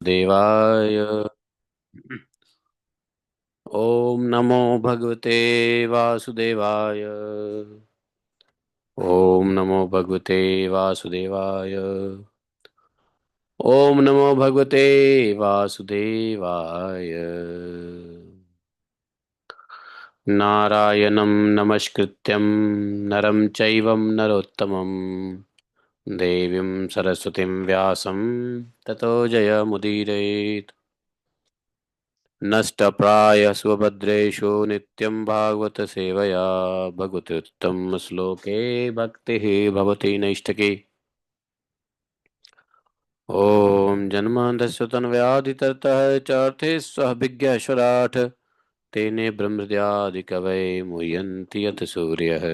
देवाय। ओम नमो भगवते वासुदेवाय। ओम नमो भगवते वासुदेवाय। ओम नमो भगवते वासुदेवाय। नारायणं नमस्कृत्यं नरं चैव नरोत्तमं देवीं सरस्वतीं व्यासं ततो जयमुदीरयेत्। नष्टप्राय स्वभद्रेषु नित्यं भागवत सेवया भगवत्युत्तम श्लोके भक्तिः भवति नैष्ठिकी। ॐ जन्मान्तस्य तन्व्याधितरतः चार्थे स्वः विज्ञाश्वराट् तेने ब्रह्मद्यादिकवये मुह्यन्ति यत् सूर्यः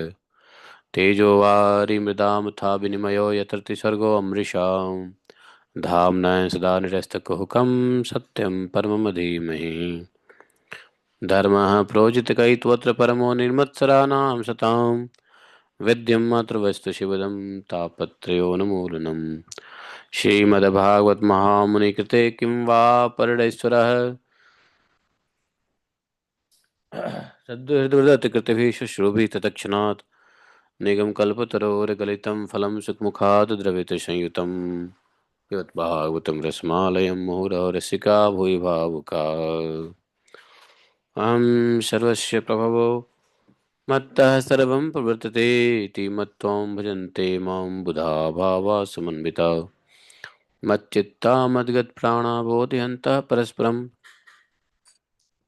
तेजो वारिमृदां तथा विनिमयो यत्र त्रिसर्गो अमृषाम् धाम्ना सदा निरस्तकुहकं सत्यं परमं धीमहि धर्मः प्रोजितकैत्वत्र परमो निर्मत्सराणां सतां वेद्यं मात्र वस्तु शिवदं तापत्रयोन्मूलनम् श्रीमद्भागवत महामुनि कृते किं वा परडेश्वरः सद्हृदकृतिभिः शुश्रूभिः तत्क्षणात् निगम कल्पतरोर्गलितं फलं सुखमुखात् द्रवितसंयुतं यद्भागवतं रसमालयं मुहुरः रसिका भुवि भावुका अहं सर्वस्य प्रभवो मत्तः सर्वं प्रवर्तते इति मत्त्वं भजन्ते मां बुधा भावा समन्विता मच्चित्ता मद्गतप्राणा बोधयन्तः परस्परं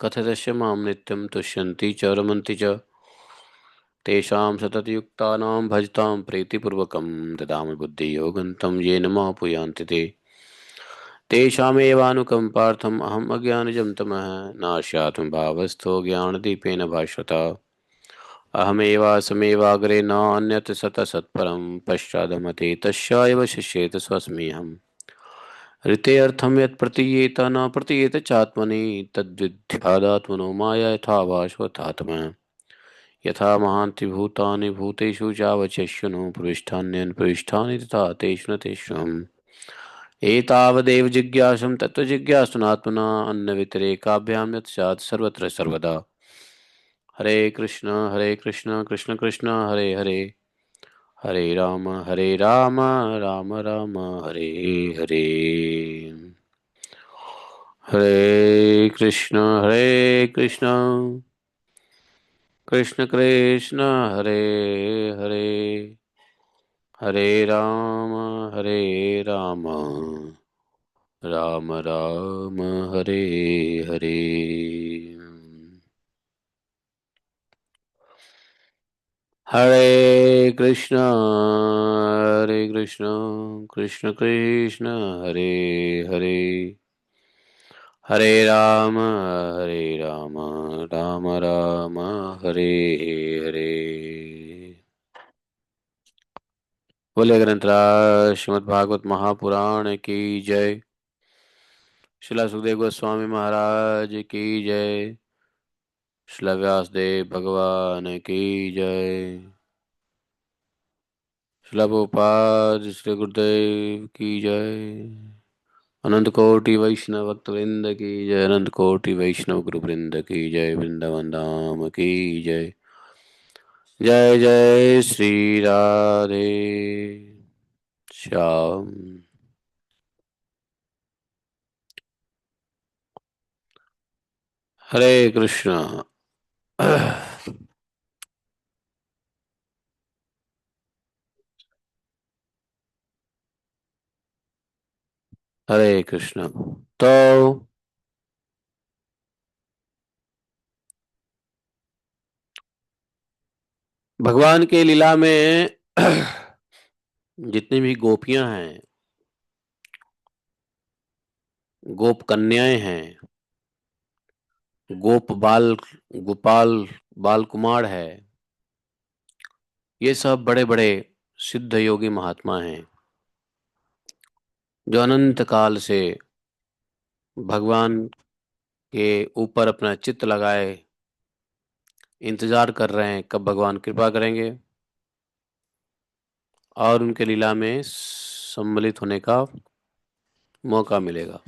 कथयस्य मां नित्यं तुष्यन्ति च रमन्ति च तेषां सततयुक्तानां भजतां प्रीतिपूर्वकं ददामि बुद्धियोगं तं येन मापुयान्ति ते तेषामेवानुकम्पार्थम् अहम् अज्ञानजं तमः नास्यात्म भावस्थो ज्ञानदीपेन भास्वता अहमेवासमेवाग्रे नान्यत् सतसत्परं पश्चादमते तस्याैव शिष्येत स्वस्म्यहम् ऋतेऽर्थं यत् प्रतीयेत न प्रतीयेत चात्मनि तद्विद्यादात्मनो माया यथा भास्वतात्मा यथा महान्ति भूतानि भूतेषु चावचष्यनु प्रविष्टान्यन् प्रविष्टानि तथा तेषु न तेषाम् एतावदेव जिज्ञासं तत्त्वजिज्ञासुनात्मना अन्यव्यतिरेकाभ्यां यत् स्यात् सर्वत्र सर्वदा हरे कृष्ण कृष्ण कृष्ण हरे हरे हरे राम राम राम हरे हरे हरे कृष्ण कृष्ण कृष्ण हरे हरे हरे राम राम राम हरे हरे। हरे कृष्ण कृष्ण कृष्ण हरे हरे हरे राम राम राम हरे हरे। बोले ग्रंथराज श्रीमद् भागवत महापुराण की जय। श्रीला सुखदेव गोस्वामी महाराज की जय। श्रीला व्यासदेव भगवान की जय। श्रीला प्रभुपाद श्री गुरुदेव की जय। अनंत कोटि वैष्णव भक्त वृंद की जय। अनंत कोटि वैष्णव गुरु वृंद की जय। वृंदावन धाम की जय। जय जय श्री राधे श्याम। हरे कृष्णा। हरे कृष्णा। तो भगवान के लीला में जितनी भी गोपियां हैं, गोप कन्याएं हैं, गोप बाल गोपाल बाल कुमार है, ये सब बड़े बड़े सिद्ध योगी महात्मा हैं जो अनंत काल से भगवान के ऊपर अपना चित्त लगाए इंतजार कर रहे हैं कब भगवान कृपा करेंगे और उनके लीला में सम्मिलित होने का मौका मिलेगा।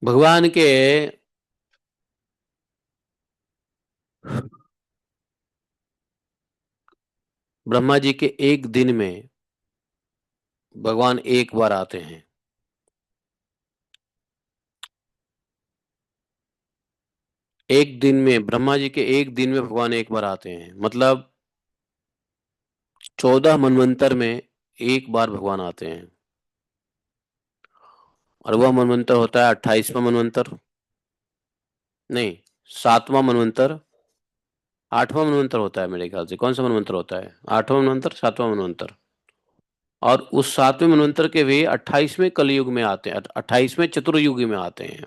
भगवान के ब्रह्मा जी के एक दिन में भगवान एक बार आते हैं। एक दिन में ब्रह्मा जी के एक दिन में भगवान एक बार आते हैं, मतलब 14 मनवंतर में एक बार भगवान आते हैं। और वह मनवंतर होता है 28वां मनवंतर। नहीं, 7वां मनवंतर। 8वां मनवंतर होता है मेरे ख्याल से। कौन सा मनवंतर होता है? 8वां मनवंतर, 7वां मनवंतर। और उस 7वें मनवंतर के वे 28वें कलयुग में आते हैं, 28वें चतुर्युगी में आते हैं।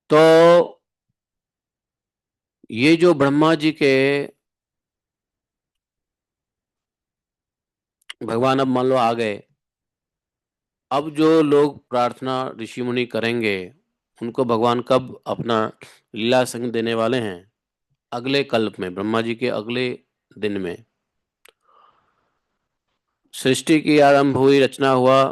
तो ये जो ब्रह्मा जी के भगवान अब मान लो आ गए, अब जो लोग प्रार्थना ऋषि मुनि करेंगे उनको भगवान कब अपना लीला संग देने वाले हैं? अगले कल्प में, ब्रह्मा जी के अगले दिन में। सृष्टि की आरंभ हुई, रचना हुआ,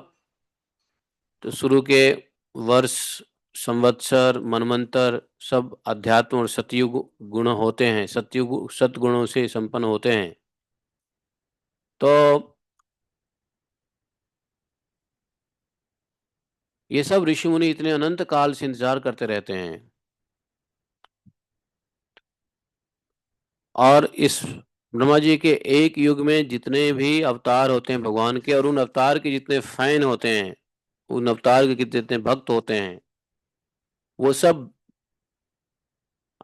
तो शुरू के वर्ष, संवत्सर, मनमंतर सब अध्यात्म और सतयुग गुण होते हैं, सतयुग सतगुणों से संपन्न होते हैं। तो ये सब ऋषि मुनि इतने अनंत काल से इंतजार करते रहते हैं। और इस ब्रह्मा जी के एक युग में जितने भी अवतार होते हैं भगवान के, और उन अवतार के जितने फैन होते हैं, उन अवतार के जितने भक्त होते हैं, वो सब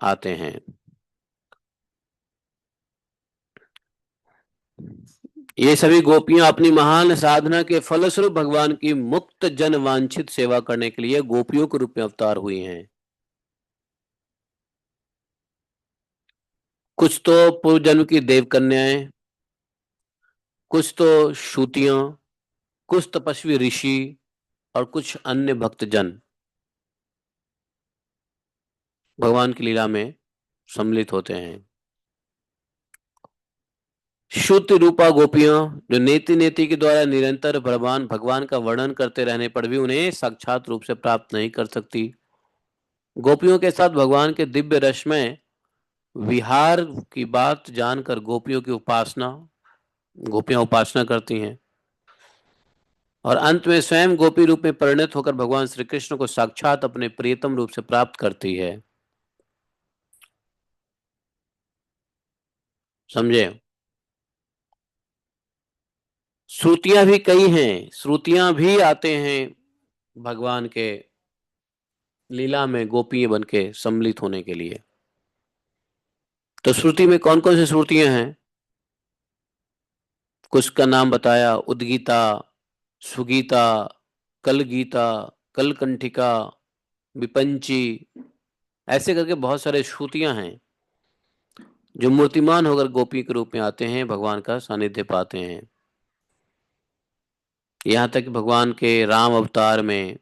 आते हैं। ये सभी गोपियां अपनी महान साधना के फलस्वरूप भगवान की मुक्त जन वांछित सेवा करने के लिए गोपियों के रूप में अवतार हुई हैं। कुछ तो पूर्व जन्म की देव कन्याएं, कुछ तो श्रुतियां, कुछ तपस्वी ऋषि, और कुछ अन्य भक्तजन भगवान की लीला में सम्मिलित होते हैं। शुद्ध रूपा गोपियां जो नेति नेति के द्वारा निरंतर भगवान भगवान का वर्णन करते रहने पर भी उन्हें साक्षात रूप से प्राप्त नहीं कर सकती। गोपियों के साथ भगवान के दिव्य रस में विहार की बात जानकर गोपियां उपासना करती हैं, और अंत में स्वयं गोपी रूप में परिणत होकर भगवान श्री कृष्ण को साक्षात अपने प्रियतम रूप से प्राप्त करती है। समझे? श्रुतियां भी कई हैं, श्रुतियां भी आते हैं भगवान के लीला में गोपी बन के सम्मिलित होने के लिए। तो श्रुति में कौन कौन सी श्रुतियां हैं? कुछ का नाम बताया, उद्गीता, सुगीता, कलगीता, कलकंठिका, विपंची, ऐसे करके बहुत सारे श्रुतियां हैं जो मूर्तिमान होकर गोपी के रूप में आते हैं, भगवान का सानिध्य पाते हैं। यहाँ तक कि भगवान के राम अवतार में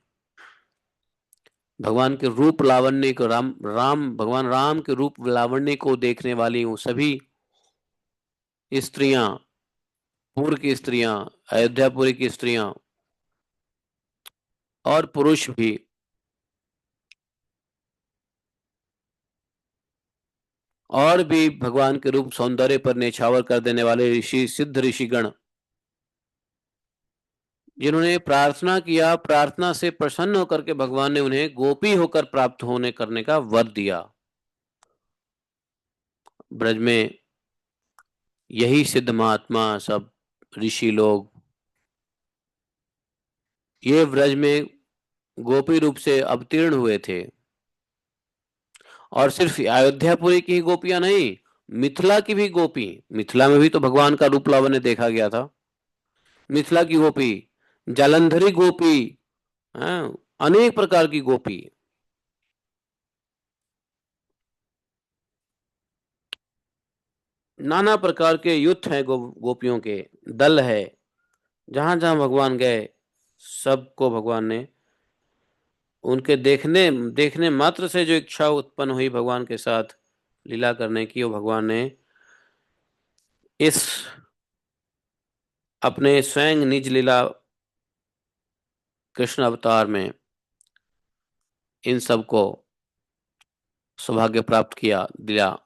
भगवान के रूप लावण्य को भगवान राम के रूप लावण्य को देखने वाली वो सभी स्त्रियां, पूर्व की स्त्रियां, अयोध्यापुरी की स्त्रियां और पुरुष भी, और भी भगवान के रूप सौंदर्य पर नेछावर कर देने वाले ऋषि, सिद्ध ऋषिगण, जिन्होंने प्रार्थना किया, प्रार्थना से प्रसन्न होकर के भगवान ने उन्हें गोपी होकर प्राप्त होने करने का वर दिया। ब्रज में यही सिद्ध महात्मा सब ऋषि लोग ये ब्रज में गोपी रूप से अवतीर्ण हुए थे। और सिर्फ अयोध्यापुरी की ही गोपियां नहीं, मिथिला की भी गोपी, मिथिला में भी तो भगवान का रूप लावण्य देखा गया था। मिथिला की गोपी, जालंधरी गोपी, हाँ, अनेक प्रकार की गोपी, नाना प्रकार के युद्ध हैं, गोपियों के दल है। जहां जहां भगवान गए सबको भगवान ने उनके देखने देखने मात्र से जो इच्छा उत्पन्न हुई भगवान के साथ लीला करने की, वो भगवान ने इस अपने स्वयं निज लीला कृष्ण अवतार में इन सबको सौभाग्य प्राप्त किया दिया।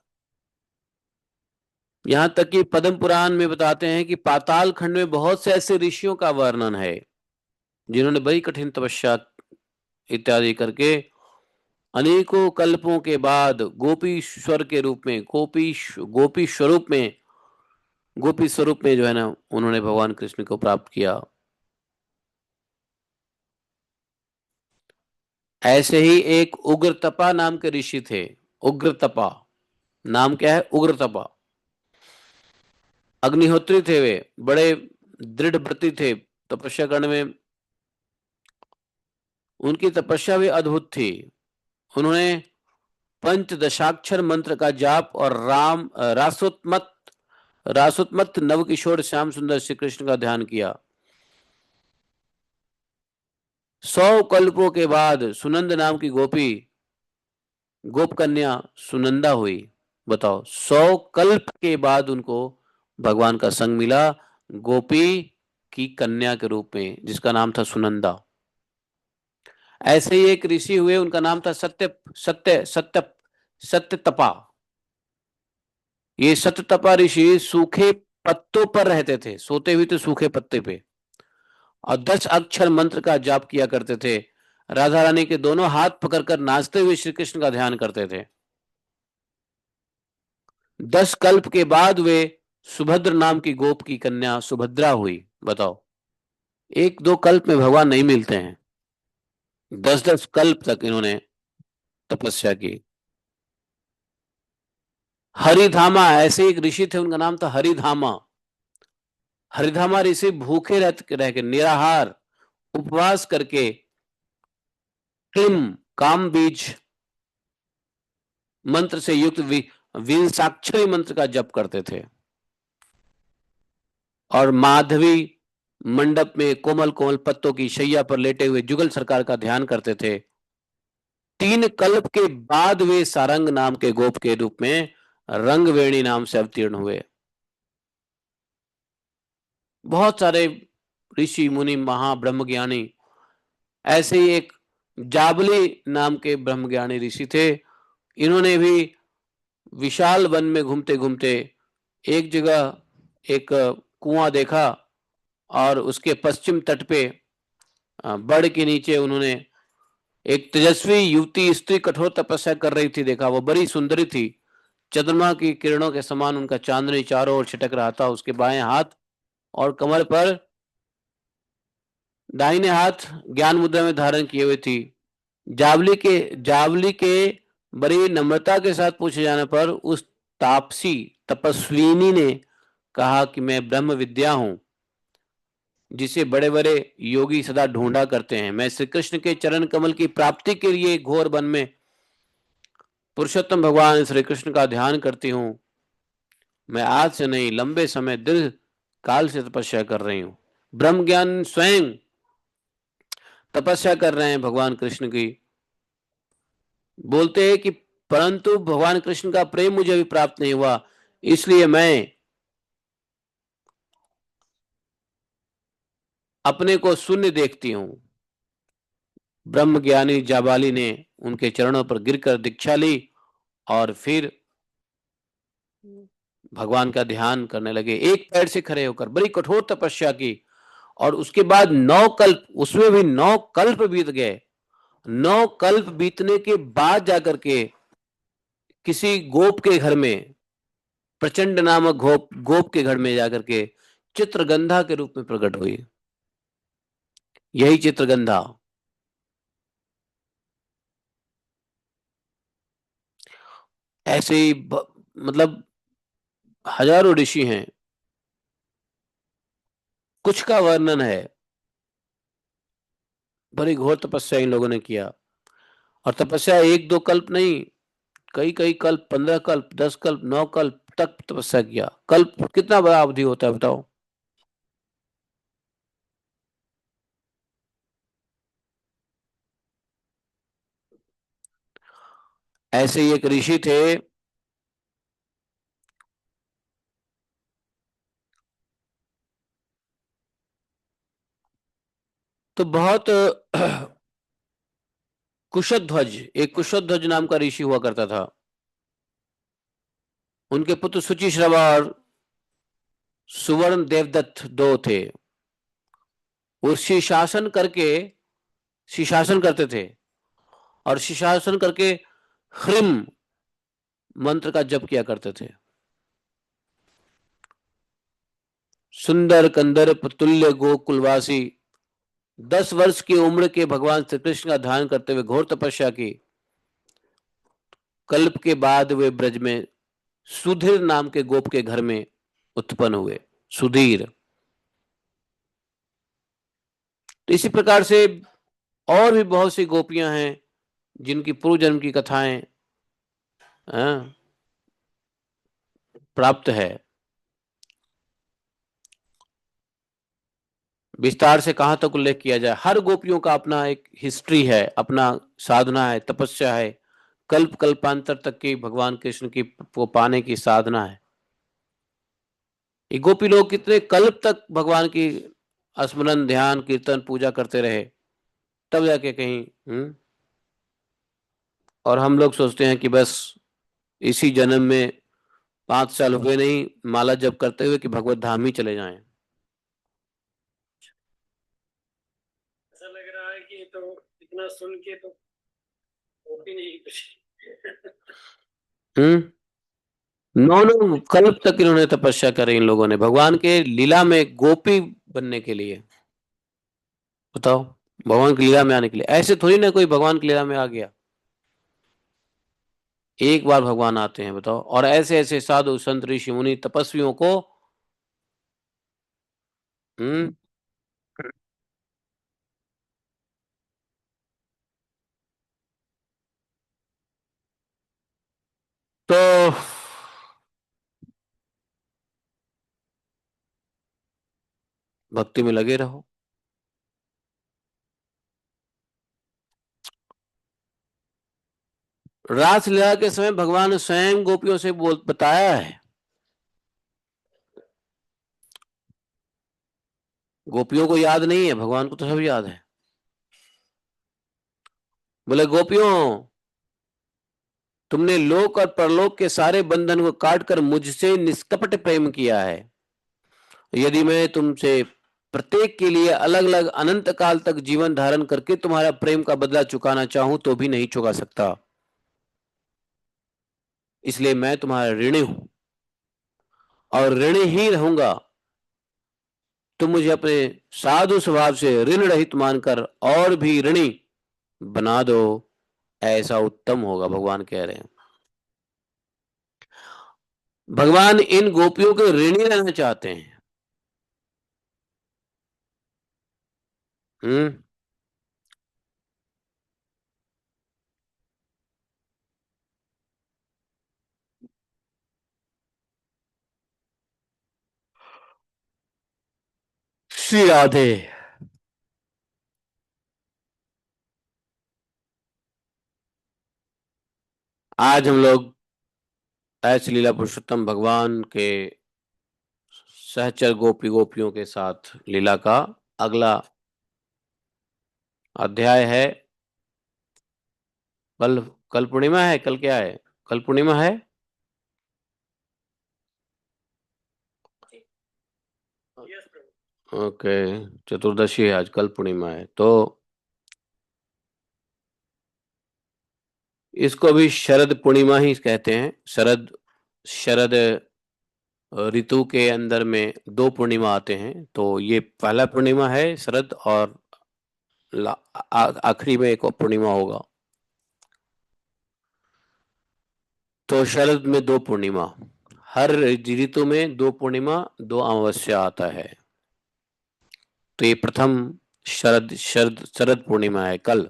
यहाँ तक कि पद्म पुराण में बताते हैं कि पाताल खंड में बहुत से ऐसे ऋषियों का वर्णन है जिन्होंने बड़ी कठिन तपस्या इत्यादि करके अनेकों कल्पों के बाद गोपीश्वर के रूप में गोपी स्वरूप में गोपी स्वरूप में जो है ना उन्होंने भगवान कृष्ण को प्राप्त किया। ऐसे ही एक उग्रतपा नाम के ऋषि थे। उग्रतपा नाम क्या है? उग्रतपा। अग्निहोत्री थे वे, बड़े दृढ़ व्रती थे तपस्या करने में। उनकी तपस्या भी अद्भुत थी। उन्होंने पंचदशाक्षर मंत्र का जाप और रासोत्मत नवकिशोर श्याम सुंदर श्री कृष्ण का ध्यान किया। 100 कल्पों के बाद सुनंद नाम की गोप कन्या सुनंदा हुई। बताओ, 100 कल्प के बाद उनको भगवान का संग मिला गोपी की कन्या के रूप में, जिसका नाम था सुनंदा। ऐसे ही एक ऋषि हुए, उनका नाम था सत्य तपा। ये सत्य तपा ऋषि सूखे पत्तों पर रहते थे, सोते हुए थे सूखे पत्ते पे, और 10 अक्षर मंत्र का जाप किया करते थे। राधा रानी के दोनों हाथ पकड़कर नाचते हुए श्री कृष्ण का ध्यान करते थे। 10 कल्प के बाद वे सुभद्र नाम की गोप की कन्या सुभद्रा हुई। बताओ, 1-2 कल्प में भगवान नहीं मिलते हैं, 10-10 कल्प तक इन्होंने तपस्या की। हरिधामा, ऐसे एक ऋषि थे, उनका नाम था हरिधामा। हरिधामा ऋषि भूखे रह के निराहार उपवास करके क्लिम काम बीज मंत्र से युक्त विंसाक्षरी मंत्र का जप करते थे, और माधवी मंडप में कोमल कोमल पत्तों की शैया पर लेटे हुए जुगल सरकार का ध्यान करते थे। 3 कल्प के बाद वे सारंग नाम के गोप के रूप में रंगवेणी नाम से अवतीर्ण हुए। बहुत सारे ऋषि मुनि महाब्रह्मज्ञानी, ऐसे ही एक जाबली नाम के ब्रह्मज्ञानी ऋषि थे। इन्होंने भी विशाल वन में घूमते घूमते एक जगह एक कुआं देखा, और उसके पश्चिम तट पे बड़ के नीचे उन्होंने एक तेजस्वी युवती स्त्री कठोर तपस्या कर रही थी देखा। वो बड़ी सुंदरी थी, चंद्रमा की किरणों के समान उनका चांदनी चारों ओर छिटक रहा था। उसके बाएं हाथ और कमर पर दाहिने हाथ ज्ञान मुद्रा में धारण किए हुए थी। जावली के बड़ी नम्रता के साथ पूछे जाने पर उस तापसी तपस्विनी ने कहा कि मैं ब्रह्म विद्या हूं, जिसे बड़े बड़े योगी सदा ढूंढा करते हैं। मैं श्री कृष्ण के चरण कमल की प्राप्ति के लिए घोर वन में पुरुषोत्तम भगवान श्री कृष्ण का ध्यान करती हूँ। मैं आज से नहीं, लंबे समय दीर्घ काल से तपस्या कर रही हूँ। ब्रह्म ज्ञान स्वयं तपस्या कर रहे हैं भगवान कृष्ण की। बोलते हैं कि परंतु भगवान कृष्ण का प्रेम मुझे अभी प्राप्त नहीं हुआ, इसलिए मैं अपने को शून्य देखती हूँ। ब्रह्म ज्ञानी जाबाली ने उनके चरणों पर गिरकर दीक्षा ली, और फिर भगवान का ध्यान करने लगे। एक पैर से खड़े होकर बड़ी कठोर तपस्या की, और उसके बाद 9 कल्प, उसमें भी 9 कल्प बीत गए। 9 कल्प बीतने के बाद जाकर के किसी गोप के घर में, प्रचंड नामक गोप के घर में जाकर के चित्रगंधा के रूप में प्रकट हुई। यही चित्रगंधा। ऐसे ही मतलब हजारों ऋषि हैं, कुछ का वर्णन है। बड़ी घोर तपस्या इन लोगों ने किया, और तपस्या 1-2 कल्प नहीं, कई कई कल्प, 15 कल्प, 10 कल्प, 9 कल्प तक तपस्या किया। कल्प कितना बड़ा अवधि होता है बताओ। ऐसे ही एक ऋषि थे, तो बहुत कुशध्वज, एक कुशध्वज नाम का ऋषि हुआ करता था। उनके पुत्र शुचिश्रवा और सुवर्ण देवदत्त दो थे। वो शीशासन करते थे, और शीशासन करके ह्रीम मंत्र का जप किया करते थे। सुंदर कंदर्प तुल्य गोकुलवासी 10 वर्ष की उम्र के भगवान श्री कृष्ण का ध्यान करते हुए घोर तपस्या की। कल्प के बाद वे ब्रज में सुधीर नाम के गोप के घर में उत्पन्न हुए। सुधीर। तो इसी प्रकार से और भी बहुत सी गोपियां हैं जिनकी पूर्व जन्म की कथाएं प्राप्त है। विस्तार से कहां तक उल्लेख किया जाए, हर गोपियों का अपना एक हिस्ट्री है, अपना साधना है, तपस्या है, कल्प कल्पांतर तक की भगवान कृष्ण की को पाने की साधना है। ये गोपी लोग कितने कल्प तक भगवान की स्मरण ध्यान कीर्तन पूजा करते रहे, तब जाके कहीं और हम लोग सोचते हैं कि बस इसी जन्म में 5 साल हुए नहीं माला जप करते हुए कि भगवत धाम ही चले जाएं। ऐसा लग रहा है कि तो इतना सुन के तो गोपी नहीं कुछ। नौ नौ कल्प तक इन्होंने तपस्या करी, इन लोगों ने भगवान के लीला में गोपी बनने के लिए। बताओ, भगवान की लीला में आने के लिए, ऐसे थोड़ी ना कोई भगवान की लीला में आ गया। एक बार भगवान आते हैं, बताओ, और ऐसे ऐसे साधु संत ऋषि मुनि तपस्वियों को हम्म तो भक्ति में लगे रहो। रासलीला के समय भगवान ने स्वयं गोपियों से बोल बताया है। गोपियों को याद नहीं है, भगवान को तो सब याद है। बोले, गोपियों, तुमने लोक और परलोक के सारे बंधन को काटकर मुझसे निष्कपट प्रेम किया है। यदि मैं तुमसे प्रत्येक के लिए अलग अलग अनंत काल तक जीवन धारण करके तुम्हारा प्रेम का बदला चुकाना चाहूं तो भी नहीं चुका सकता। इसलिए मैं तुम्हारा ऋणी हूं और ऋणी ही रहूंगा। तुम मुझे अपने साधु स्वभाव से ऋण रहित मानकर और भी ऋणी बना दो, ऐसा उत्तम होगा, भगवान कह रहे हैं। भगवान इन गोपियों के ऋणी रहना चाहते हैं। हम्म श्री राधे। आज हम लोग ऐसे लीला पुरुषोत्तम भगवान के सहचर गोपी गोपियों के साथ लीला का अगला अध्याय है। कल कल पूर्णिमा है, कल क्या है? कल पूर्णिमा है। ओके, चतुर्दशी है आज, कल पूर्णिमा है, तो इसको भी शरद पूर्णिमा ही कहते हैं। शरद शरद ऋतु के अंदर में 2 पूर्णिमा आते हैं, तो ये पहला पूर्णिमा है शरद, और आखिरी में एक और पूर्णिमा होगा। तो शरद में 2 पूर्णिमा, हर ऋतु में 2 पूर्णिमा, 2 अमावस्या आता है। तो ये प्रथम शरद शरद शरद पूर्णिमा है कल।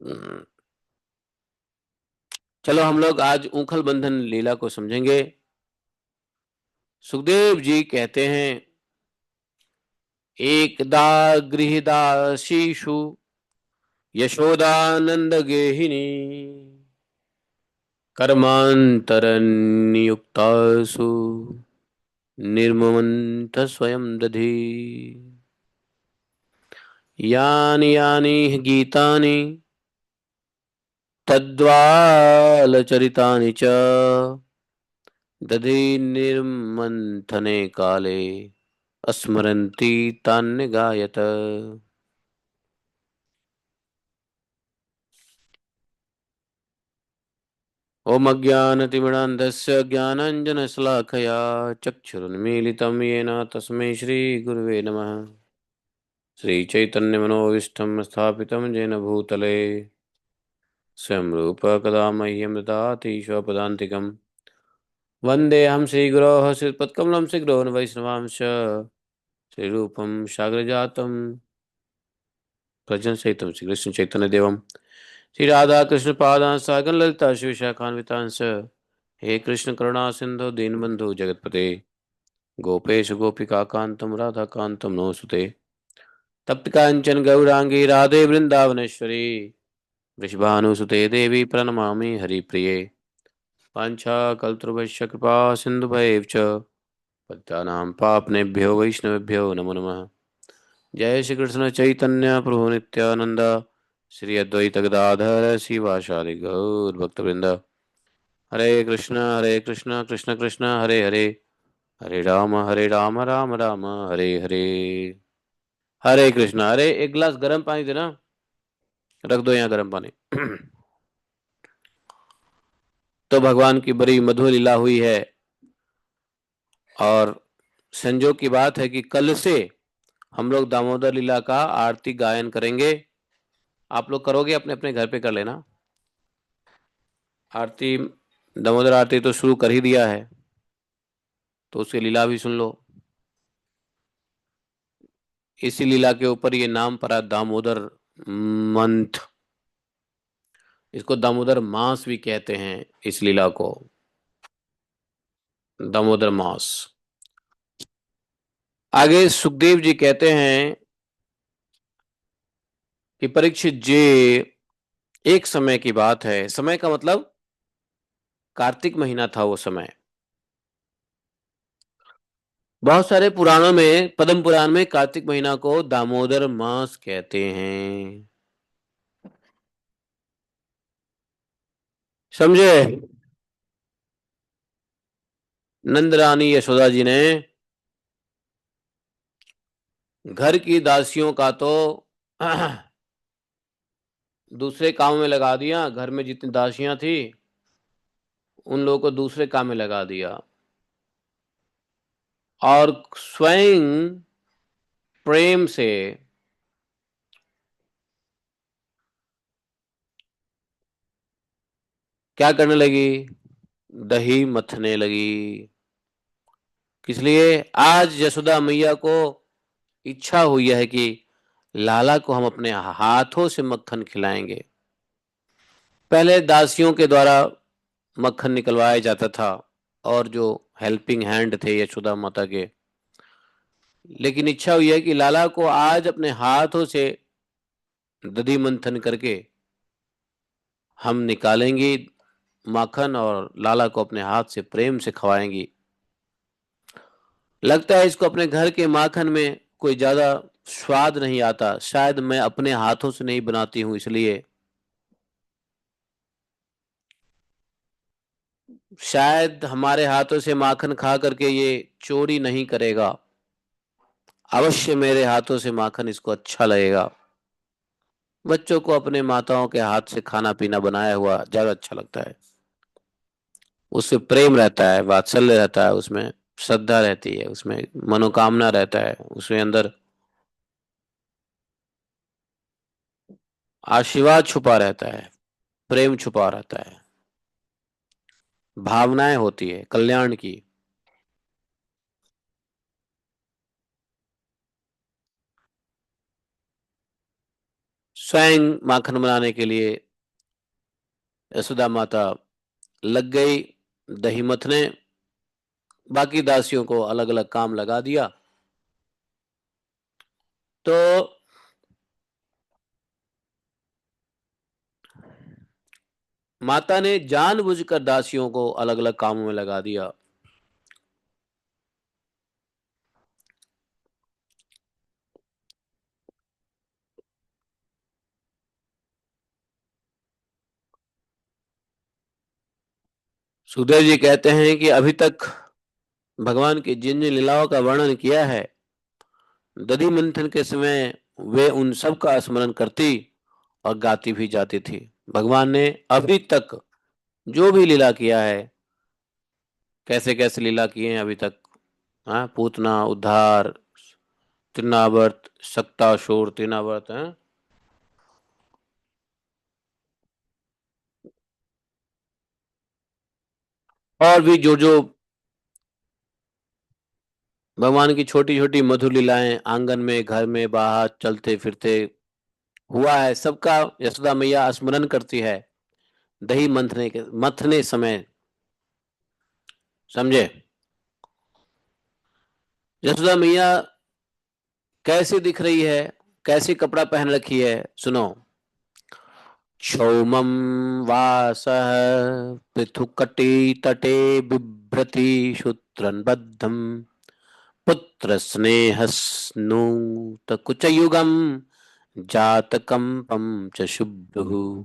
हम्म, चलो हम लोग आज ऊखल बंधन लीला को समझेंगे। सुखदेव जी कहते हैं, एकदा गृहदासीषु यशोदानंद गेहिनी कर्मांतर नियुक्तासु निर्ममन्थ स्वयं दधि। यानि यानि हि गीतानि तद्वालचरितानि च दधि निर्मन्थने काले स्मरन्ति तान्यगायत। ओम अज्ञानतिमिरान्धस्य ज्ञानाञ्जनशलाकया चक्षुरुन्मीलितं येन तस्मै श्रीगुरुवे नमः। श्रीचैतन्यमनोभीष्टं स्थापितं येन भूतले स्वयं रूप कदा मह्यं ददाति स्वपदान्तिकम्। वन्देऽहं श्रीगुरोः श्रीपत्कमलं श्रीगुरोन् वैष्णवांश श्रीरूपं सागरजातं प्रजनसहितं श्रीकृष्ण चैतन्यदेवं श्रीराधाकृष्णपादान् सागं ललिता श्रीविशाखान्वितांश। हे कृष्ण करुणा सिंधु दीनबंधु जगतपते गोपेश गोपिकान्तं राधाकान्तं नमोस्तुते। तप्त कांचन गौरांगी राधे वृंदावनेश्वरी वृषभानुसुते देवी प्रणमामि हरिप्रिये। वाञ्छाकल्पतरुभ्यश्च कृपा सिन्धुभैव च पतितानां पावनेभ्यो वैष्णवेभ्यो नमो नमः। जय श्री कृष्ण चैतन्य प्रभु नित्यानंद श्री अद्वैत गदाधर शिवासादि गौर भक्तवृंद। हरे कृष्ण कृष्ण कृष्ण हरे हरे हरे राम राम राम हरे हरे। हरे कृष्ण। अरे एक गिलास गर्म पानी देना, रख दो यहाँ गर्म पानी। तो भगवान की बड़ी मधुर लीला हुई है और संजोग की बात है कि कल से हम लोग दामोदर लीला का आरती गायन करेंगे। आप लोग करोगे, अपने अपने घर पे कर लेना आरती। दामोदर आरती तो शुरू कर ही दिया है, तो उसकी लीला भी सुन लो। इसी लीला के ऊपर ये नाम पड़ा दामोदर मंथ। इसको दामोदर मास भी कहते हैं, इस लीला को दामोदर मास। आगे सुखदेव जी कहते हैं कि परीक्षित जी, एक समय की बात है। समय का मतलब कार्तिक महीना था वो समय। बहुत सारे पुराणों में, पद्म पुराण में कार्तिक महीना को दामोदर मास कहते हैं। समझे? नंद रानी यशोदा जी ने घर की दासियों का तो दूसरे काम में लगा दिया। घर में जितनी दासियां थी उन लोगों को दूसरे काम में लगा दिया और स्वयं प्रेम से क्या करने लगी? दही मथने लगी। किस लिए? आज यशोदा मैया को इच्छा हुई है कि लाला को हम अपने हाथों से मक्खन खिलाएंगे। पहले दासियों के द्वारा मक्खन निकलवाया जाता था और जो हेल्पिंग हैंड थे यशोदा माता के, लेकिन इच्छा हुई है कि लाला को आज अपने हाथों से दधि मंथन करके हम निकालेंगे माखन और लाला को अपने हाथ से प्रेम से खवाएंगी। लगता है इसको अपने घर के माखन में कोई ज्यादा स्वाद नहीं आता, शायद मैं अपने हाथों से नहीं बनाती हूं इसलिए, शायद हमारे हाथों से माखन खा करके ये चोरी नहीं करेगा, अवश्य मेरे हाथों से माखन इसको अच्छा लगेगा। बच्चों को अपने माताओं के हाथ से खाना पीना बनाया हुआ ज्यादा अच्छा लगता है। उससे प्रेम रहता है, वात्सल्य रहता है, उसमें श्रद्धा रहती है, उसमें मनोकामना रहता है, उसमें अंदर आशीर्वाद छुपा रहता है, प्रेम छुपा रहता है, भावनाएं होती है कल्याण की। स्वयं माखन बनाने के लिए यशोदा माता लग गई दही मथने। बाकी दासियों को अलग अलग काम लगा दिया। तो माता ने जानबूझकर दासियों को अलग अलग कामों में लगा दिया। सुखदेव जी कहते हैं कि अभी तक भगवान की जिन जिन लीलाओं का वर्णन किया है, दधि मंथन के समय वे उन सब का स्मरण करती और गाती भी जाती थी। भगवान ने अभी तक जो भी लीला किया है, कैसे कैसे लीला किए हैं अभी तक, हाँ, पूतना, उद्धार, तृणावर्त, सक्तासुर, तृणावर्त, हाँ, और भी जो जो भगवान की छोटी छोटी मधुर लीलाएं आंगन में, घर में, बाहर चलते फिरते हुआ है, सबका यशोदा मैया स्मरण करती है दही मथने समय। समझे? यशोदा मैया कैसे दिख रही है, कैसे कपड़ा पहन रखी है, सुनो। क्षौमं वासः पृथुकटी तटे बिभ्रति शूत्रन्बद्धम् पुत्र स्नेहस्नूत कुचयुगम जातकंपम च शुभ्रुः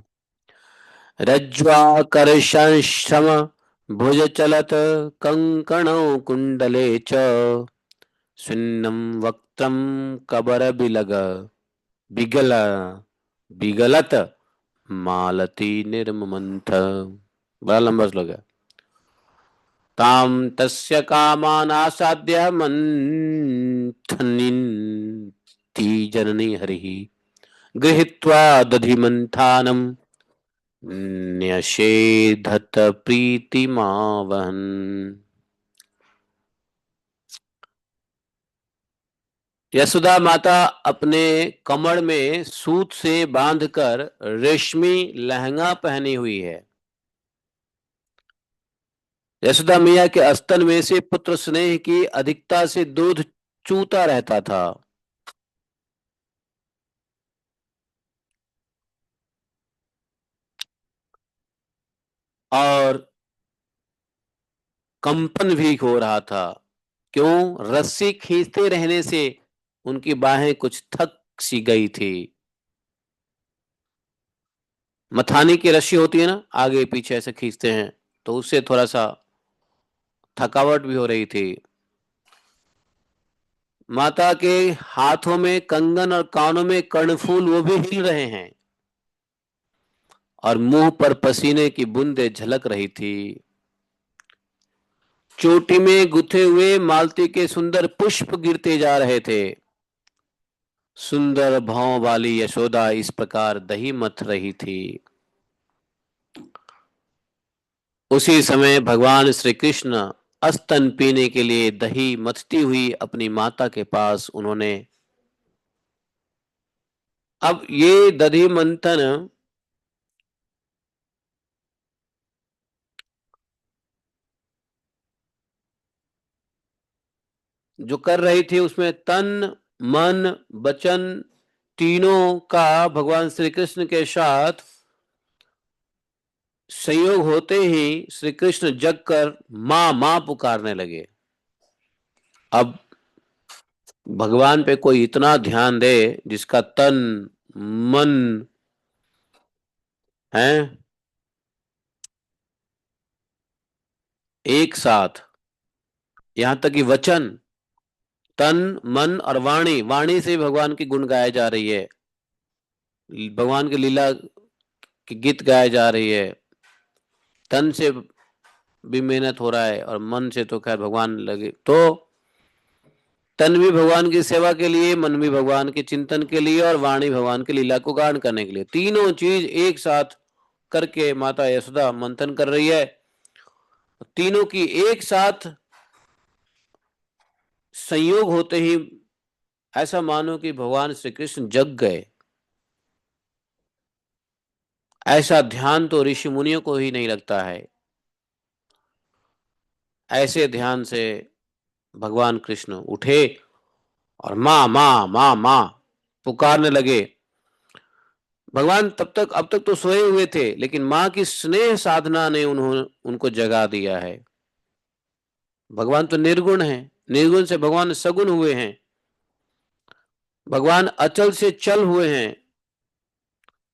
रज्ज्वाकर्षंश्रम भुज चलत कंकणौ कुंडले च सुन्नं वक्त्रं कबरबिलग बिगल बिगलत मालती निर्ममंथ। बड़ा लंबा श्लोक है। ताम तस्य कामान आसाद्य मंथन्ती जननी हरिः गृहीत्वा दधिमन्थानं न्यषेधत प्रीतिमावहन्। यशोदा माता अपने कमर में सूत से बांधकर रेशमी लहंगा पहनी हुई है। यशोदा मैया के स्तन में से पुत्र स्नेह की अधिकता से दूध चूता रहता था। और कंपन भी हो रहा था। क्यों? रस्सी खींचते रहने से उनकी बाहें कुछ थक सी गई थी। मथानी की रस्सी होती है ना, आगे पीछे ऐसे खींचते हैं, तो उससे थोड़ा सा थकावट भी हो रही थी। माता के हाथों में कंगन और कानों में कर्णफूल वो भी हिल रहे हैं, और मुंह पर पसीने की बूंदें झलक रही थी। चोटी में गुथे हुए मालती के सुंदर पुष्प गिरते जा रहे थे। सुंदर भाव वाली यशोदा इस प्रकार दही मथ रही थी। उसी समय भगवान श्री कृष्ण स्तन पीने के लिए दही मथती हुई अपनी माता के पास उन्होंने, अब ये दधी मंथन जो कर रही थी उसमें तन, मन, वचन तीनों का भगवान श्री कृष्ण के साथ संयोग होते ही श्री कृष्ण जग कर मां मां पुकारने लगे। अब भगवान पे कोई इतना ध्यान दे जिसका तन, मन है एक साथ, यहां तक कि वचन, तन, मन और वाणी, वाणी से भगवान की गुण गाए जा रही है, भगवान की लीला की गीत गाए जा रही है। तन से भी मेहनत हो रहा है और मन से तो खैर भगवान लगे, तो तन भी भगवान की सेवा के लिए, मन भी भगवान के चिंतन के लिए, और वाणी भगवान की लीला को गान करने के लिए, तीनों चीज एक साथ करके माता यशोदा मंथन कर रही है। तीनों की एक साथ संयोग होते ही ऐसा मानो कि भगवान श्री कृष्ण जग गए। ऐसा ध्यान तो ऋषि मुनियों को ही नहीं लगता है। ऐसे ध्यान से भगवान कृष्ण उठे और माँ माँ माँ माँ पुकारने लगे। भगवान तब तक, अब तक तो सोए हुए थे, लेकिन माँ की स्नेह साधना ने उन्होंने उनको जगा दिया है। भगवान तो निर्गुण है, निर्गुण से भगवान सगुण हुए हैं। भगवान अचल से चल हुए हैं,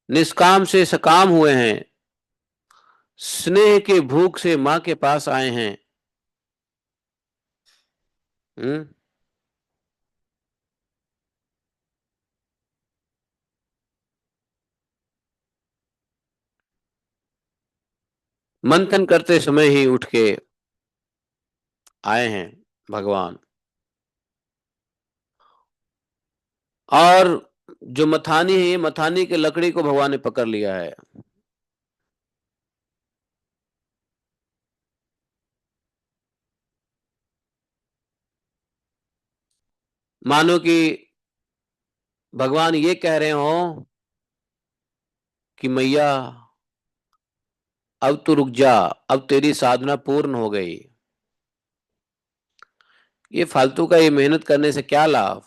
निष्काम से सकाम हुए हैं। स्नेह के भूख से मां के पास आए हैं। हम्म। मंथन करते समय ही उठ के आए हैं भगवान। और जो मथानी है, मथानी के लकड़ी को भगवान ने पकड़ लिया है। मानो कि भगवान ये कह रहे हो कि मैया अब तू रुक जा, अब तेरी साधना पूर्ण हो गई। ये फालतू का ये मेहनत करने से क्या लाभ।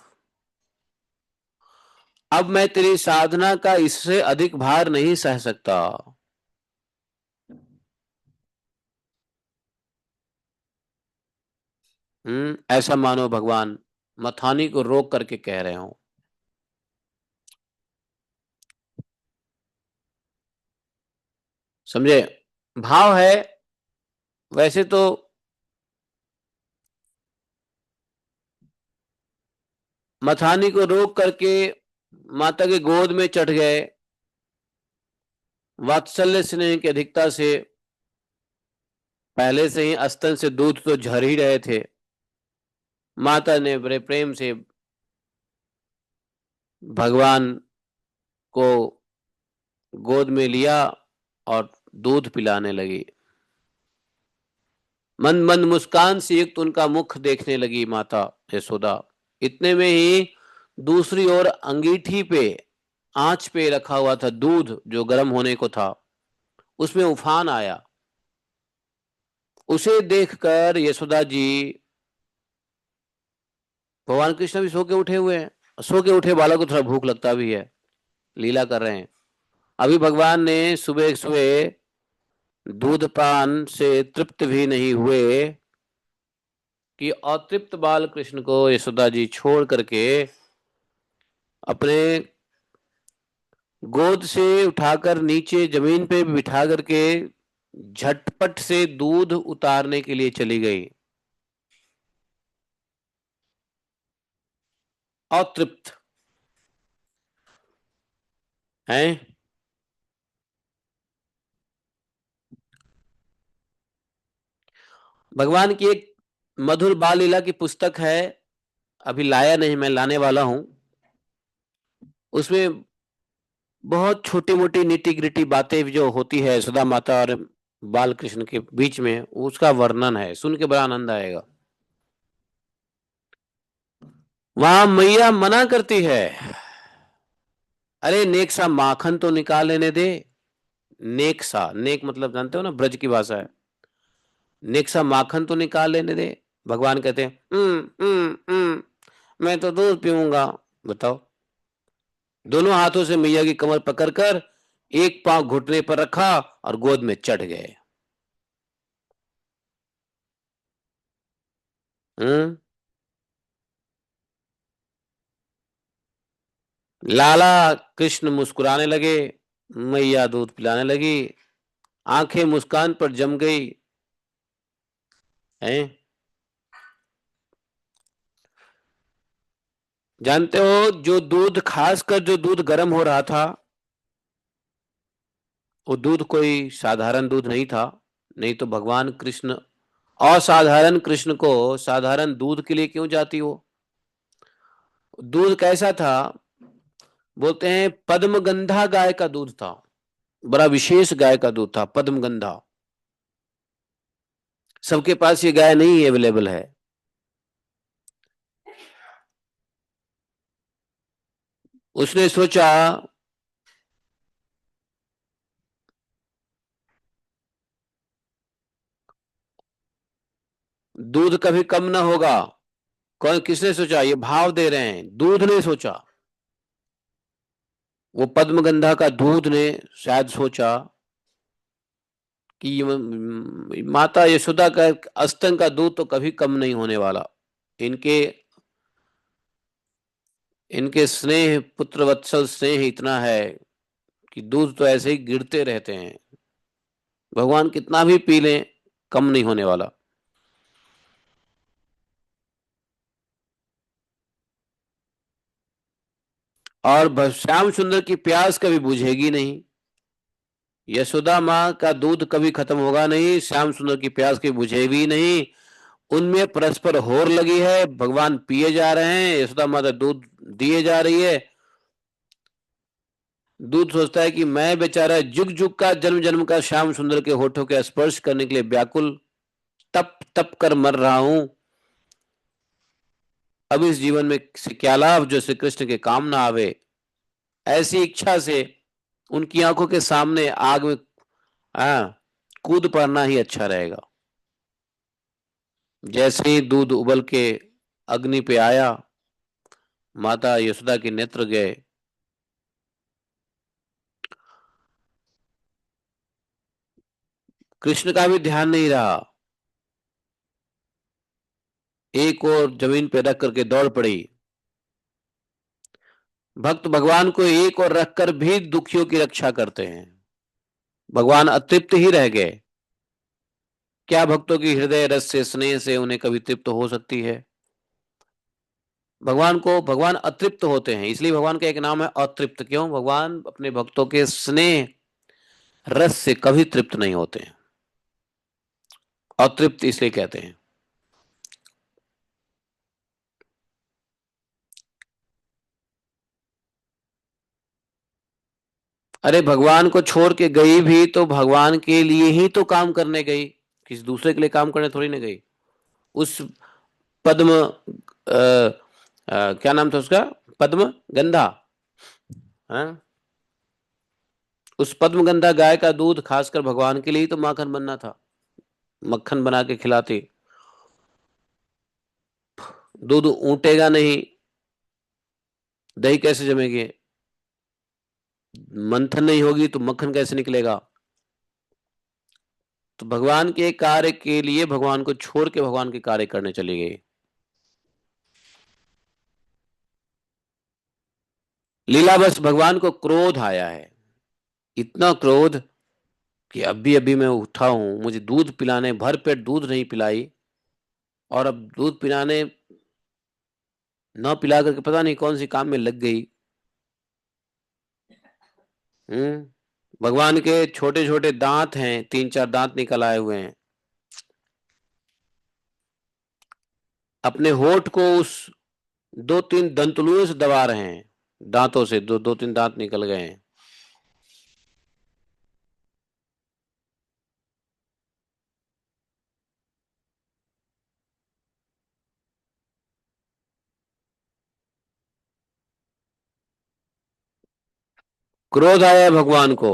अब मैं तेरी साधना का इससे अधिक भार नहीं सह सकता। ऐसा मानो भगवान मथानी को रोक करके कह रहे हो। समझे। भाव है वैसे तो मथानी को रोक करके माता के गोद में चढ़ गए। वात्सल्य स्नेह की अधिकता से पहले से ही स्तन से दूध तो झर ही रहे थे। माता ने बड़े प्रेम से भगवान को गोद में लिया और दूध पिलाने लगी। मंद मंद मुस्कान से युक्त उनका मुख देखने लगी माता यशोदा। इतने में ही दूसरी ओर अंगीठी पे, आंच पे रखा हुआ था दूध जो गर्म होने को था, उसमें उफान आया। उसे देखकर यशोदा जी, भगवान कृष्ण भी सो के उठे हुए हैं, सो के उठे बालक को थोड़ा भूख लगता भी है, लीला कर रहे हैं। अभी भगवान ने सुबह सुबह दूध पान से तृप्त भी नहीं हुए कि अतृप्त बाल कृष्ण को यशोदा जी छोड़ करके अपने गोद से उठाकर नीचे जमीन पे बिठा करके झटपट से दूध उतारने के लिए चली गई। अतृप्त है। भगवान की एक मधुर बाल लीला की पुस्तक है, अभी लाया नहीं, मैं लाने वाला हूं। उसमें बहुत छोटी मोटी निटी ग्रिटी बातें जो होती है सुधा माता और बाल कृष्ण के बीच में, उसका वर्णन है, सुन के बड़ा आनंद आएगा। वहां मैया मना करती है, अरे नेक सा माखन तो निकाल लेने दे। नेक सा, नेक मतलब जानते हो ना, ब्रज की भाषा है। नेक सा माखन तो निकाल लेने दे। भगवान कहते हैं मैं तो दूध पीऊंगा। बताओ। दोनों हाथों से मैया की कमर पकड़कर एक पांव घुटने पर रखा और गोद में चढ़ गए। हम्म। लाला कृष्ण मुस्कुराने लगे, मैया दूध पिलाने लगी, आंखें मुस्कान पर जम गई। हैं। जानते हो, जो दूध, खासकर जो दूध गर्म हो रहा था, वो दूध कोई साधारण दूध नहीं था। नहीं तो भगवान कृष्ण असाधारण कृष्ण को साधारण दूध के लिए क्यों जाती हो। दूध कैसा था, बोलते हैं पद्मगंधा गाय का दूध था। बड़ा विशेष गाय का दूध था पद्मगंधा। सबके पास ये गाय नहीं अवेलेबल है। उसने सोचा दूध कभी कम ना होगा। कौन, किसने सोचा, ये भाव दे रहे हैं, दूध ने सोचा। वो पद्मगंधा का दूध ने शायद सोचा कि माता यशोदा का स्तन का दूध तो कभी कम नहीं होने वाला। इनके इनके स्नेह, पुत्र वत्सल स्नेह इतना है कि दूध तो ऐसे ही गिरते रहते हैं। भगवान कितना भी पी लें कम नहीं होने वाला। और श्याम सुंदर की प्यास कभी बुझेगी नहीं। यशोदा माँ का दूध कभी खत्म होगा नहीं, श्याम सुंदर की प्यास कभी बुझेगी नहीं। उनमें परस्पर होर लगी है, भगवान पिए जा रहे हैं, यशोदा माता दूध दिए जा रही है। दूध सोचता है कि मैं बेचारा जुग जुग का जन्म जन्म का श्याम सुंदर के होठों के स्पर्श करने के लिए व्याकुल तप तप कर मर रहा हूं। अब इस जीवन में से क्या लाभ जो श्री कृष्ण के काम ना आवे। ऐसी इच्छा से उनकी आंखों के सामने आग में आ, कूद पड़ना ही अच्छा रहेगा। जैसे ही दूध उबल के अग्नि पे आया, माता यशोदा के नेत्र गए। कृष्ण का भी ध्यान नहीं रहा, एक और जमीन पे रख करके दौड़ पड़ी। भक्त भगवान को एक और रखकर भी दुखियों की रक्षा करते हैं। भगवान अतृप्त ही रह गए। क्या भक्तों की हृदय रस से स्नेह से उन्हें कभी तृप्त हो सकती है? भगवान अतृप्त होते हैं, इसलिए भगवान का एक नाम है अतृप्त। क्यों? भगवान अपने भक्तों के स्नेह रस से कभी तृप्त नहीं होते हैं। अतृप्त इसलिए कहते हैं। अरे भगवान को छोड़ के गई भी तो भगवान के लिए ही तो काम करने गई, किसी दूसरे के लिए काम करने थोड़ी ना गई। उस पद्म क्या नाम था उसका? पद्म गंधा। हाँ, उस पद्म गंधा गाय का दूध खासकर भगवान के लिए ही तो माखन बनना था। मक्खन बना के खिलाते। दूध ऊंटेगा नहीं, दही कैसे जमेगी? मंथन नहीं होगी तो मक्खन कैसे निकलेगा? तो भगवान के कार्य के लिए भगवान को छोड़ के भगवान के कार्य करने चली गई। लीला बस भगवान को क्रोध आया है, इतना क्रोध कि अभी अभी मैं उठा हूं, मुझे दूध पिलाने, भर पेट दूध नहीं पिलाई, और अब दूध पिलाने न पिला करके पता नहीं कौन सी काम में लग गई। भगवान के छोटे छोटे दांत हैं, तीन चार दांत निकल आए हुए हैं। अपने होठ को उस दो तीन दंतलुओं से दबा रहे हैं, दांतों से दो दो तीन दांत निकल गए हैं। क्रोध आया है भगवान को।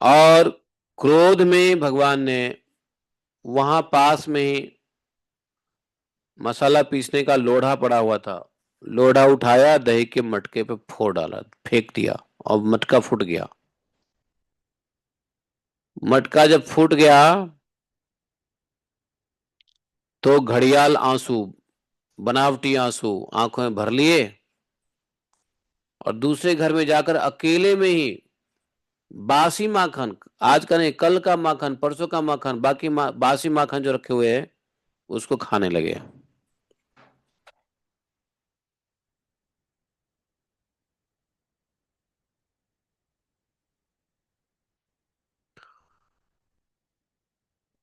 और क्रोध में भगवान ने वहां पास में ही मसाला पीसने का लोढ़ा पड़ा हुआ था, लोढ़ा उठाया, दही के मटके पे फोड़ डाला, फेंक दिया, और मटका फूट गया। मटका जब फूट गया तो घड़ियाल आंसू, बनावटी आंसू आंखों में भर लिए, और दूसरे घर में जाकर अकेले में ही बासी माखन, आज का नहीं कल का माखन, परसों का माखन, बासी माखन जो रखे हुए हैं उसको खाने लगे।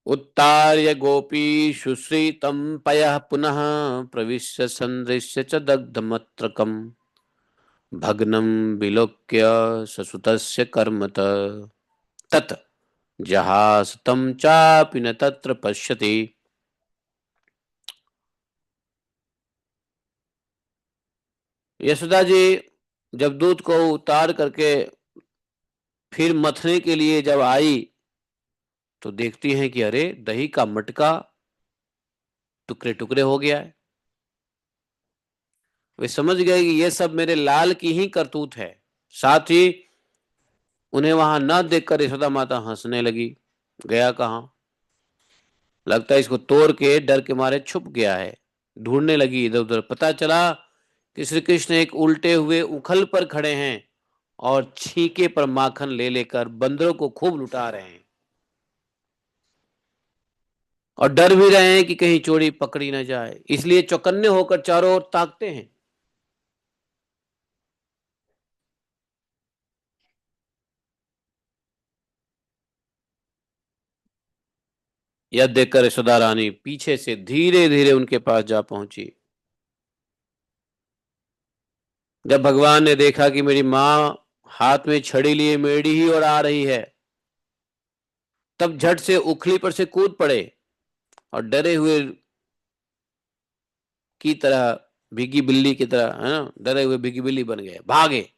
उत्तार्य गोपी सुश्रीतं पयः पुनः प्रविश्य संदृश्य च दग्धमत्रकम् भग्नं विलोक्य ससुतस्य कर्मत तत् जहासतं चापि न तत्र पश्यति। यशोदा जी जब दूध को उतार करके फिर मथने के लिए जब आई तो देखती हैं कि अरे दही का मटका टुकड़े टुकड़े हो गया है। वे समझ गए कि ये सब मेरे लाल की ही करतूत है। साथ ही उन्हें वहां न देखकर यशोदा माता हंसने लगी। गया कहाँ? लगता है इसको तोड़ के डर के मारे छुप गया है। ढूंढने लगी इधर उधर। पता चला कि श्री कृष्ण एक उल्टे हुए उखल पर खड़े हैं और छीके पर माखन ले लेकर बंदरों को खूब लुटा रहे हैं और डर भी रहे हैं कि कहीं चोरी पकड़ी ना जाए, इसलिए चौकन्ने होकर चारों ओर ताकते हैं। यह देखकर यशोदा रानी पीछे से धीरे धीरे उनके पास जा पहुंची। जब भगवान ने देखा कि मेरी मां हाथ में छड़ी लिए मेरी ही ओर आ रही है, तब झट से उखली पर से कूद पड़े और डरे हुए की तरह, भीगी बिल्ली की तरह, है ना, डरे हुए भीगी बिल्ली बन गए, भागे।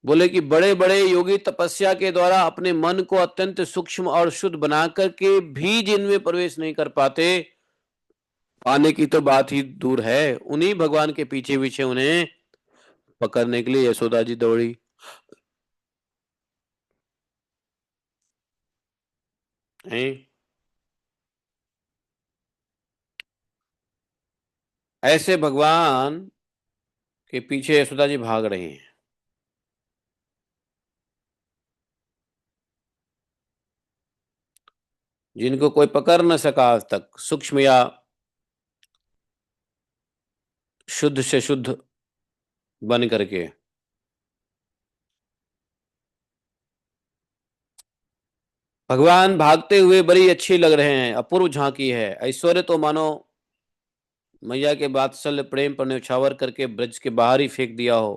बोले कि बड़े बड़े योगी तपस्या के द्वारा अपने मन को अत्यंत सूक्ष्म और शुद्ध बना करके भी जिनमें प्रवेश नहीं कर पाते, पाने की तो बात ही दूर है, उन्हीं भगवान के पीछे पीछे उन्हें पकड़ने के लिए यशोदा जी दौड़ी। हैं? ऐसे भगवान के पीछे यशोदा जी भाग रही हैं। जिनको कोई पकड़ न सका आज तक, सूक्ष्म या शुद्ध से शुद्ध बन करके। भगवान भागते हुए बड़ी अच्छी लग रहे हैं, अपूर्व झांकी है, ऐश्वर्य तो मानो मैया के वात्सल्य प्रेम पर न्यौछावर करके ब्रज के बाहर ही फेंक दिया हो।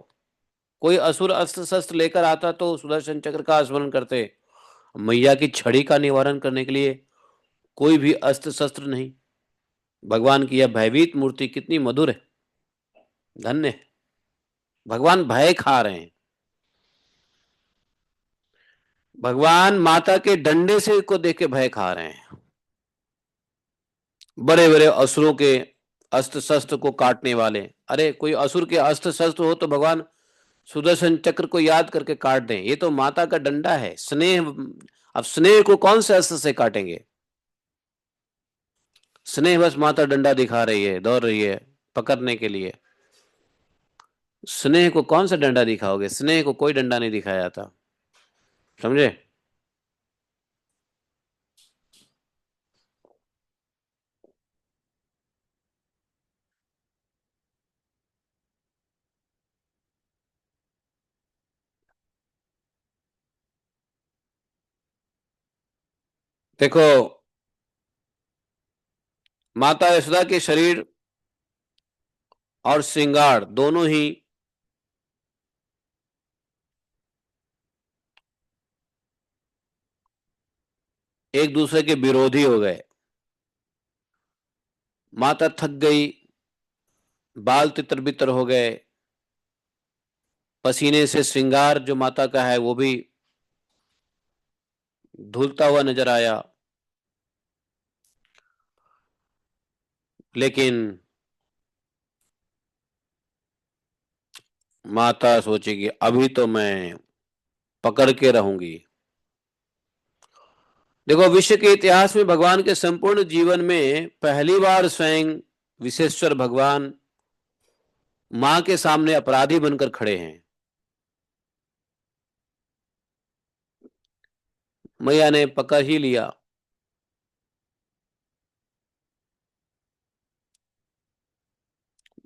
कोई असुर अस्त्र शस्त्र लेकर आता तो सुदर्शन चक्र का स्मरण करते, मैया की छड़ी का निवारण करने के लिए कोई भी अस्त्र शस्त्र नहीं। भगवान की यह भयभीत मूर्ति कितनी मधुर है, धन्य है। भगवान भय खा रहे हैं। भगवान माता के डंडे से को देख के भय खा रहे हैं। बड़े बड़े असुरों के अस्त्र शस्त्र को काटने वाले, अरे कोई असुर के अस्त्र शस्त्र हो तो भगवान सुदर्शन चक्र को याद करके काट दें, ये तो माता का डंडा है, स्नेह। अब स्नेह को कौन से अस्त्र से काटेंगे? स्नेह बस माता डंडा दिखा रही है, दौड़ रही है पकड़ने के लिए। स्नेह को कौन सा डंडा दिखाओगे? स्नेह को कोई डंडा नहीं दिखाया जाता, समझे? देखो, माता यशोदा के शरीर और श्रृंगार दोनों ही एक दूसरे के विरोधी हो गए। माता थक गई, बाल तितर बितर हो गए, पसीने से श्रृंगार जो माता का है वो भी धुलता हुआ नजर आया। लेकिन माता सोचेगी अभी तो मैं पकड़ के रहूंगी। देखो, विश्व के इतिहास में भगवान के संपूर्ण जीवन में पहली बार स्वयं विश्वेश्वर भगवान मां के सामने अपराधी बनकर खड़े हैं। मैया ने पकड़ ही लिया।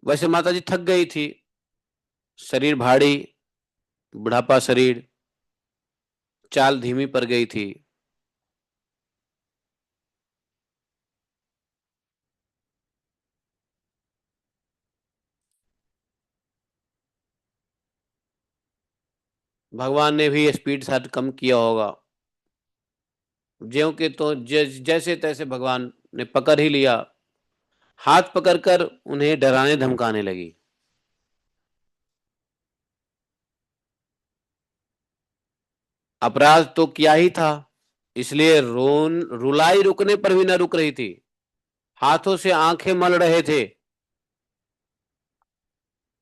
वैसे माता जी थक गई थी, शरीर भारी, बुढ़ापा शरीर, चाल धीमी पड़ गई थी। भगवान ने भी स्पीड शायद कम किया होगा, ज्यों के तो जैसे तैसे भगवान ने पकड़ ही लिया। हाथ पकड़कर उन्हें डराने धमकाने लगी। अपराध तो किया ही था, इसलिए रुलाई रुकने पर भी न रुक रही थी। हाथों से आंखें मल रहे थे।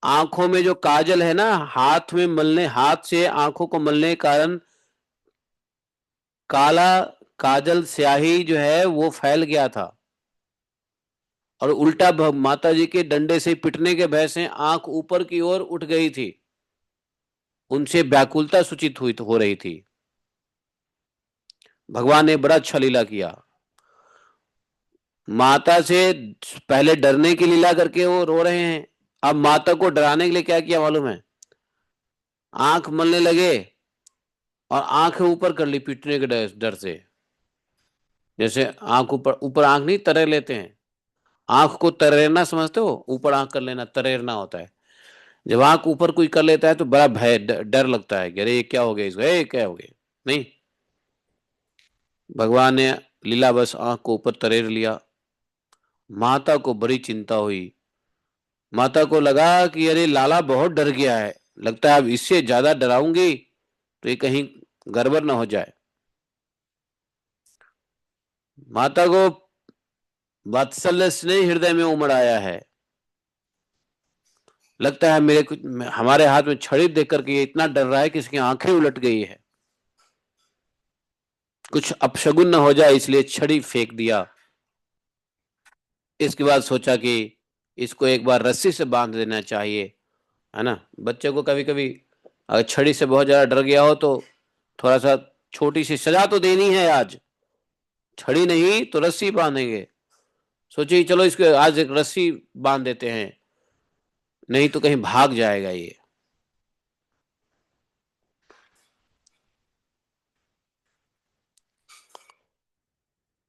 आंखों में जो काजल है ना, हाथ में मलने, हाथ से आंखों को मलने के कारण काला काजल स्याही जो है वो फैल गया था, और उल्टा माता जी के डंडे से पिटने के भय से आंख ऊपर की ओर उठ गई थी, उनसे व्याकुलता सूचित हुई हो रही थी। भगवान ने बड़ा अच्छा लीला किया। माता से पहले डरने की लीला करके वो रो रहे हैं, अब माता को डराने के लिए क्या किया मालूम है? आंख मलने लगे और आंखें ऊपर कर ली पीटने के डर डर से। जैसे आंख ऊपर ऊपर आंख नहीं तरे लेते हैं, आंख को तरेरना समझते हो? ऊपर आंख कर लेना तरेरना होता है। जब आंख ऊपर कोई कर लेता है तो बड़ा भय डर लगता है कि अरे ये क्या हो गया इसको, ए क्या हो गया। नहीं, भगवान ने लीला बस आंख को ऊपर तरेर लिया। माता को बड़ी चिंता हुई। माता को लगा कि अरे लाला बहुत डर गया है, लगता है अब इससे ज्यादा डराऊंगी तो ये कहीं गड़बड़ ना हो जाए। माता को वात्सल्य स्नेह हृदय में उमड़ आया है। लगता है मेरे कुछ हमारे हाथ में छड़ी देख करके ये इतना डर रहा है कि इसकी आंखें उलट गई है, कुछ अपशगुन न हो जाए इसलिए छड़ी फेंक दिया। इसके बाद सोचा कि इसको एक बार रस्सी से बांध देना चाहिए, है ना। बच्चे को कभी कभी अगर छड़ी से बहुत ज्यादा डर गया हो तो थोड़ा सा छोटी सी सजा तो देनी है आज। छड़ी नहीं तो रस्सी बांधेंगे। सोचिए चलो इसको आज एक रस्सी बांध देते हैं, नहीं तो कहीं भाग जाएगा ये।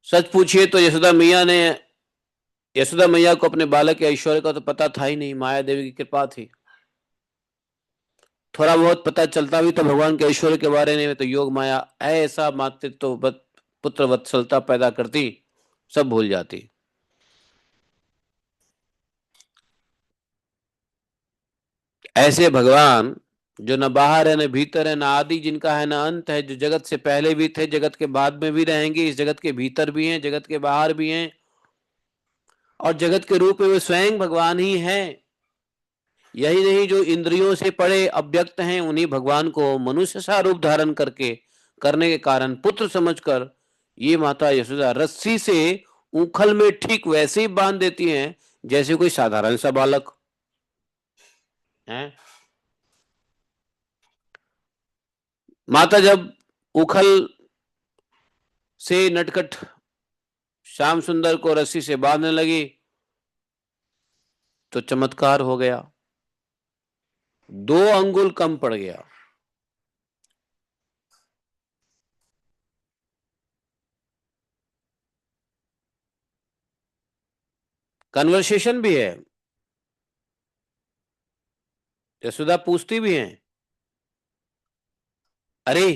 सच पूछिए तो यशोदा मैया को अपने बालक के ऐश्वर्य का तो पता था ही नहीं, माया देवी की कृपा थी। थोड़ा बहुत पता चलता भी तो भगवान के ऐश्वर्य के बारे में, तो योग माया ऐसा मातृत्व पुत्र वत्सलता पैदा करती, सब भूल जाती। ऐसे भगवान जो न बाहर है न भीतर है, न आदि जिनका है न अंत है, जो जगत से पहले भी थे, जगत के बाद में भी रहेंगे, इस जगत के भीतर भी हैं, जगत के बाहर भी हैं, और जगत के रूप में वे स्वयं भगवान ही हैं। यही नहीं, जो इंद्रियों से परे अव्यक्त हैं, उन्हीं भगवान को मनुष्य सा रूप धारण करके करने के कारण पुत्र समझकर ये माता यशोदा रस्सी से उखल में ठीक वैसे ही बांध देती हैं जैसे कोई साधारण सा बालक है। माता जब उखल से नटखट श्याम सुंदर को रस्सी से बांधने लगी तो चमत्कार हो गया, 2 अंगुल कम पड़ गया। कन्वर्सेशन भी है, यशोदा पूछती भी हैं, अरे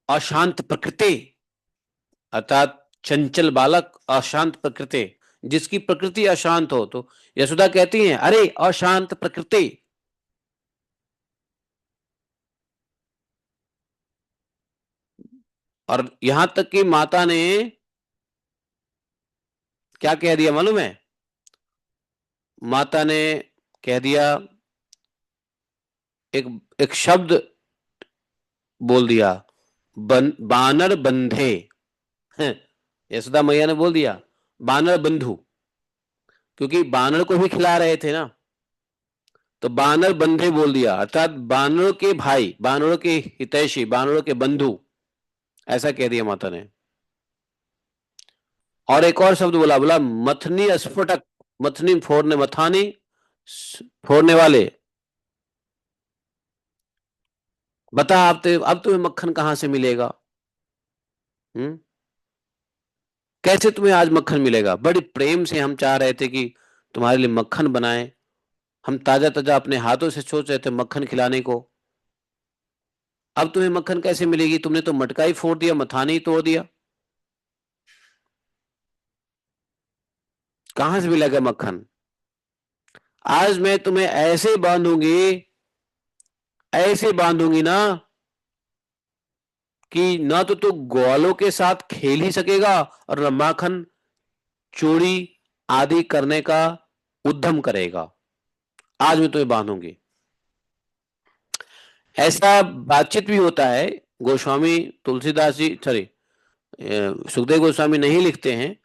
अशांत प्रकृति, अर्थात चंचल बालक, अशांत प्रकृति, जिसकी प्रकृति अशांत हो, तो यशोदा कहती हैं अरे अशांत प्रकृति। और यहां तक कि माता ने क्या कह दिया मालूम है? माता ने कह दिया, एक एक शब्द बोल दिया, बानर बंधे। हैं, यशोदा मैया ने बोल दिया बानर बंधु, क्योंकि बानर को भी खिला रहे थे ना, तो बानर बंधे बोल दिया, अर्थात बानरों के भाई, बानरों के हितैषी, बानरों के बंधु, ऐसा कह दिया माता ने। और एक और शब्द बोला, बोला मथनी स्फुटक, मथनी फोड़ने, मथानी फोड़ने वाले, बता अब तुम्हें मक्खन कहां से मिलेगा? हम्म, कैसे तुम्हें आज मक्खन मिलेगा? बड़ी प्रेम से हम चाह रहे थे कि तुम्हारे लिए मक्खन बनाएं, हम ताजा ताजा अपने हाथों से सोच रहे थे मक्खन खिलाने को, अब तुम्हें मक्खन कैसे मिलेगी? तुमने तो मटका ही फोड़ दिया, मथानी ही तोड़ दिया, कहां से मिलेगा मक्खन? आज मैं तुम्हें ऐसे बांधूंगी ना कि ना तो तू ग्वालों के साथ खेल ही सकेगा और न माखन चोरी आदि करने का उद्यम करेगा। आज मैं तुम्हें बांधूंगी। ऐसा बातचीत भी होता है, गोस्वामी तुलसीदास जी, सॉरी, सुखदेव गोस्वामी नहीं लिखते हैं,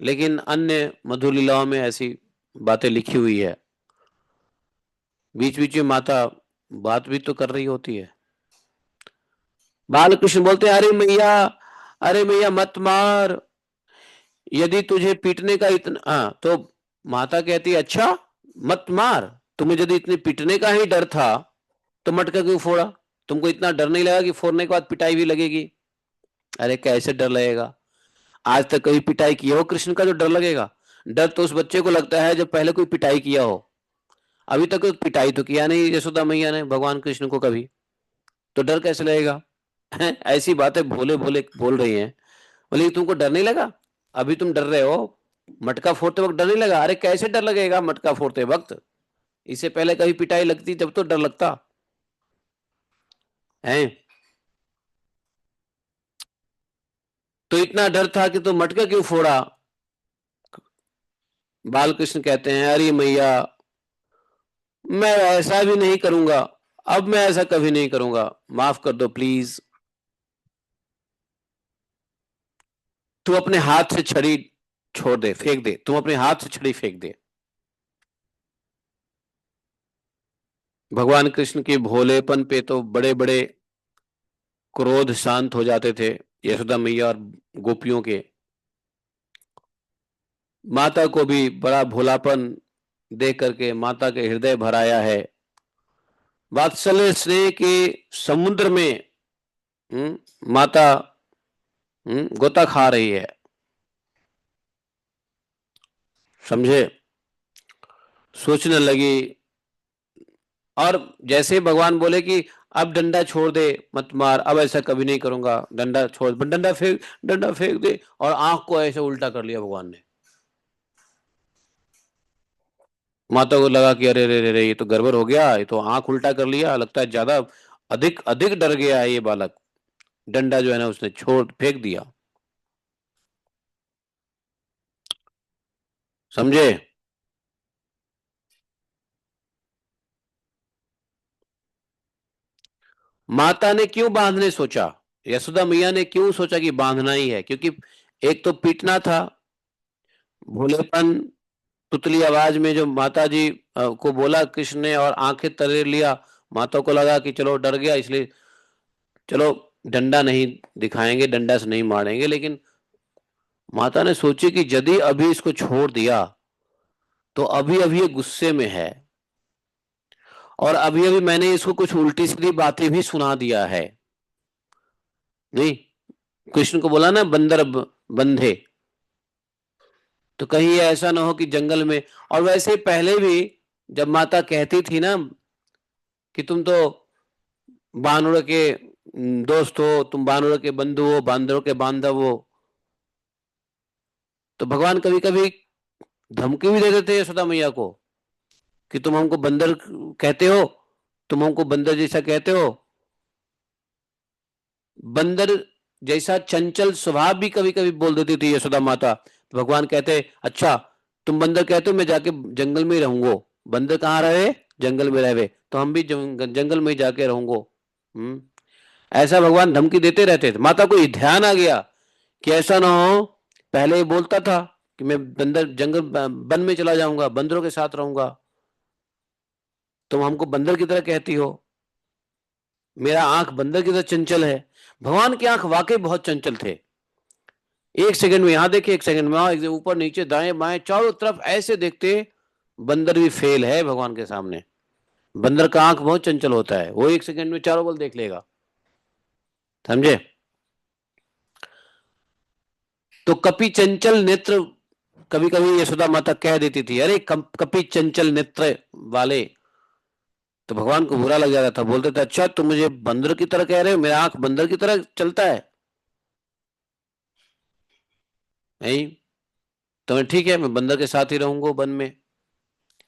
लेकिन अन्य मधुर लीलाओं में ऐसी बातें लिखी हुई है। बीच बीच में माता बात भी तो कर रही होती है। बाल कृष्ण बोलते हैं, अरे मैया मत मार, यदि तुझे पीटने का इतना, हाँ, तो माता कहती है, अच्छा मत मार, तुम्हें यदि इतने पीटने का ही डर था तो मटका क्यों फोड़ा? तुमको इतना डर नहीं लगा कि फोड़ने के बाद पिटाई भी लगेगी? अरे कैसे डर लगेगा? आज तक कभी पिटाई किया हो कृष्ण का जो डर लगेगा? डर तो उस बच्चे को लगता है जब पहले कोई पिटाई किया हो। अभी तक तो पिटाई तो किया नहीं यशोदा मैया ने भगवान कृष्ण को कभी, तो डर कैसे लगेगा? ऐसी बातें भोले भोले बोल रही हैं। बोले तुमको डर नहीं लगा? अभी तुम डर रहे हो, मटका फोड़ते वक्त डर नहीं लगा? अरे कैसे डर लगेगा मटका फोड़ते वक्त? इससे पहले कभी पिटाई लगती जब तो डर लगता है। तो इतना डर था कि तुम मटका क्यों फोड़ा? बालकृष्ण कहते हैं, अरे मैया मैं ऐसा भी नहीं करूंगा, अब मैं ऐसा कभी नहीं करूंगा, माफ कर दो प्लीज। तू अपने हाथ से छड़ी छोड़ दे, फेंक दे, तुम अपने हाथ से छड़ी फेंक दे। भगवान कृष्ण के भोलेपन पे तो बड़े बड़े क्रोध शांत हो जाते थे यशोदा मैया और गोपियों के। माता को भी बड़ा भोलापन देख करके माता के हृदय भर आया है। वात्सल्य स्नेह के समुद्र में माता गोता खा रही है। समझे? सोचने लगी, और जैसे ही भगवान बोले कि अब डंडा छोड़ दे, मत मार, अब ऐसा कभी नहीं करूंगा, डंडा छोड़, डंडा फेंक दे, और आंख को ऐसे उल्टा कर लिया भगवान ने। माता को लगा कि अरे रे रे रे, ये तो गड़बड़ हो गया, ये तो आंख उल्टा कर लिया, लगता है ज्यादा अधिक अधिक डर गया है ये बालक। डंडा जो है ना उसने छोड़ फेंक दिया। समझे? माता ने क्यों बांधने सोचा? यशोदा मैया ने क्यों सोचा कि बांधना ही है? क्योंकि एक तो पीटना था, भोलेपन, तुतली आवाज में जो माता जी को बोला कृष्ण ने, और आंखें तरे लिया। माता को लगा कि चलो डर गया, इसलिए चलो डंडा नहीं दिखाएंगे, डंडा से नहीं मारेंगे। लेकिन माता ने सोची कि यदि अभी इसको छोड़ दिया तो अभी अभी ये गुस्से में है, और अभी अभी मैंने इसको कुछ उल्टी सीधी बातें भी सुना दिया है। नहीं, कृष्ण को बोला ना बंदर बंधे, तो कहीं ये ऐसा ना हो कि जंगल में। और वैसे पहले भी जब माता कहती थी ना कि तुम तो बानरों के दोस्त हो, तुम बानरों के बंधु हो, बांदरों के बांधव हो, तो भगवान कभी कभी धमकी भी दे देते हैं यशोदा मैया को कि तुम हमको बंदर कहते हो, तुम हमको बंदर जैसा कहते हो। बंदर जैसा चंचल स्वभाव भी कभी कभी बोल देती थी यशोदा माता। तो भगवान कहते, अच्छा तुम बंदर कहते हो, मैं जाके जंगल में ही रहूंगो। बंदर कहाँ रहे? जंगल में रहे, तो हम भी जंगल में ही जाके रहूंगो। हम्म ऐसा भगवान धमकी देते रहते थे। माता को ये ध्यान आ गया कि ऐसा ना हो, पहले ये बोलता था कि मैं बंदर जंगल वन में चला जाऊंगा, बंदरों के साथ रहूंगा, तुम हमको बंदर की तरह कहती हो। मेरा आंख बंदर की तरह चंचल है। भगवान की आंख वाकई बहुत चंचल थे। एक सेकंड में यहां देखे, एक सेकंड में वहां, एक ऊपर नीचे दाएं बाएं चारों तरफ ऐसे देखते। बंदर भी फेल है भगवान के सामने। बंदर का आंख बहुत चंचल होता है, वो एक सेकंड में चारों बल देख लेगा। समझे? तो कपि चंचल नेत्र, कभी कभी यशोदा माता कह देती थी, अरे कपि चंचल नेत्र वाले। तो भगवान को बुरा लग जाता था, बोलते थे, अच्छा तुम मुझे बंदर की तरह कह रहे हो, मेरा आंख बंदर की तरह चलता है? नहीं, तो ठीक है, मैं बंदर के साथ ही रहूंगा वन में।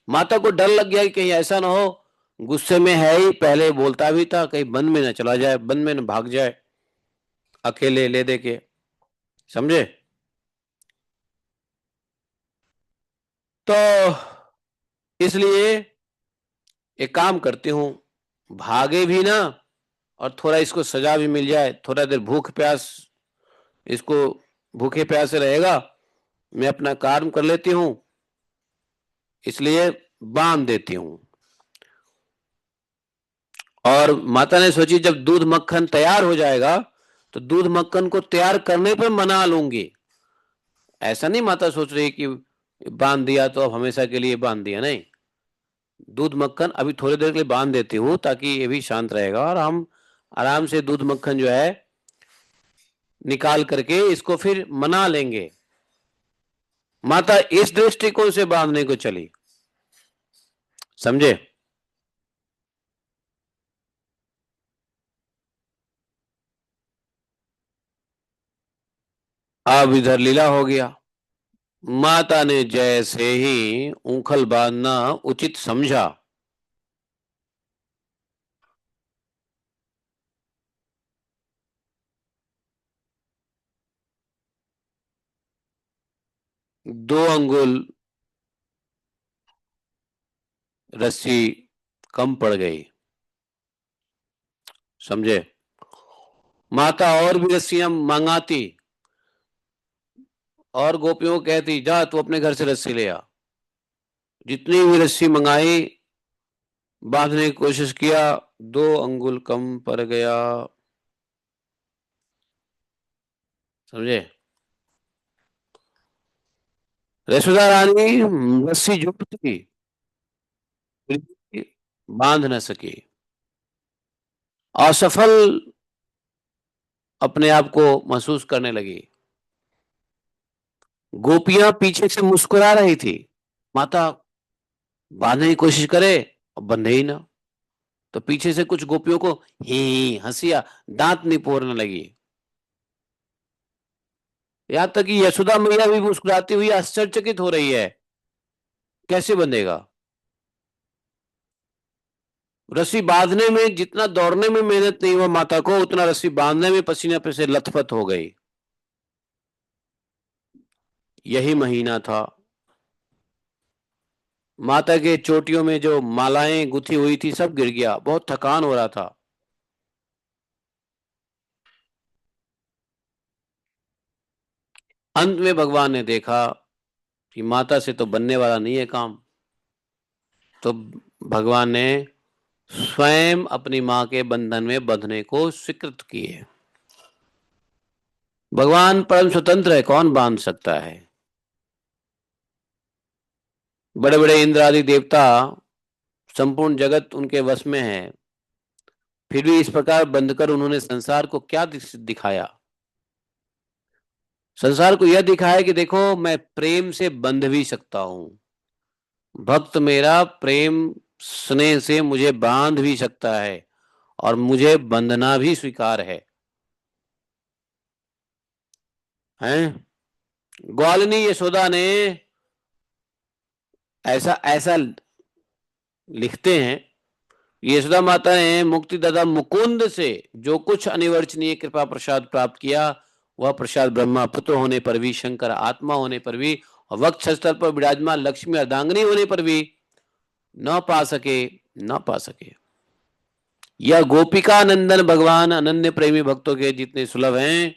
माता को डर लग गया कि कहीं ऐसा ना हो, गुस्से में है ही, पहले बोलता भी था, कहीं वन में ना चला जाए, वन में ना भाग जाए अकेले ले दे के। समझे? तो इसलिए एक काम करती हूं, भागे भी ना और थोड़ा इसको सजा भी मिल जाए, थोड़ा देर भूख प्यास, इसको भूखे प्यासे रहेगा, मैं अपना कार्य कर लेती हूं, इसलिए बांध देती हूं। और माता ने सोची जब दूध मक्खन तैयार हो जाएगा तो दूध मक्खन को तैयार करने पर मना लूंगी। ऐसा नहीं माता सोच रही कि बांध दिया तो अब हमेशा के लिए बांध दिया, नहीं। दूध मक्खन अभी थोड़ी देर के लिए बांध देती हूँ ताकि ये भी शांत रहेगा और हम आराम से दूध मक्खन जो है निकाल करके इसको फिर मना लेंगे। माता इस दृष्टिकोण से बांधने को चली, समझे। अब इधर लीला हो गया। माता ने जैसे ही ऊखल बांधना उचित समझा, दो अंगुल रस्सी कम पड़ गई, समझे। माता और भी रस्सियां मंगाती और गोपियों को कहती जा तू अपने घर से रस्सी ले आ। जितनी भी रस्सी मंगाई, बांधने की कोशिश किया, 2 अंगुल कम पड़ गया, समझे। यशोदा रानी रस्सी जुट थी, फिर भी बांध न सकी, असफल अपने आप को महसूस करने लगी। गोपियां पीछे से मुस्कुरा रही थी, माता बांधने की कोशिश करे और बंधे ही ना। तो पीछे से कुछ गोपियों को ही हंसिया, दांत निपोरने लगी। यहां तक कि यशोदा मैया भी मुस्कुराती हुई आश्चर्यचकित हो रही है, कैसे बंधेगा। रस्सी बांधने में जितना दौड़ने में मेहनत नहीं हुआ माता को, उतना रस्सी बांधने में पसीने पे से लथपथ हो गई। यही महीना था, माता के चोटियों में जो मालाएं गुथी हुई थी सब गिर गया, बहुत थकान हो रहा था। अंत में भगवान ने देखा कि माता से तो बनने वाला नहीं है काम, तो भगवान ने स्वयं अपनी मां के बंधन में बंधने को स्वीकृत किए। भगवान परम स्वतंत्र है, कौन बांध सकता है। बड़े बड़े इंद्र आदि देवता, संपूर्ण जगत उनके वश में है, फिर भी इस प्रकार बंधकर उन्होंने संसार को क्या दिखाया। संसार को यह दिखाया कि देखो मैं प्रेम से बंध भी सकता हूं, भक्त मेरा प्रेम स्नेह से मुझे बांध भी सकता है और मुझे बंधना भी स्वीकार है, हैं। ग्वालिनी यशोदा ने ऐसा ऐसा लिखते हैं, यशोदा माता ने मुक्तिदाता मुकुंद से जो कुछ अनिवर्चनीय कृपा प्रसाद प्राप्त किया, वह प्रसाद ब्रह्मा पुत्र होने पर भी, शंकर आत्मा होने पर भी, और वक्त स्थल पर विराजमान लक्ष्मी अर्धांगिनी होने पर भी न पा सके, न पा सके। यह गोपिका नंदन भगवान अनन्य प्रेमी भक्तों के जितने सुलभ हैं,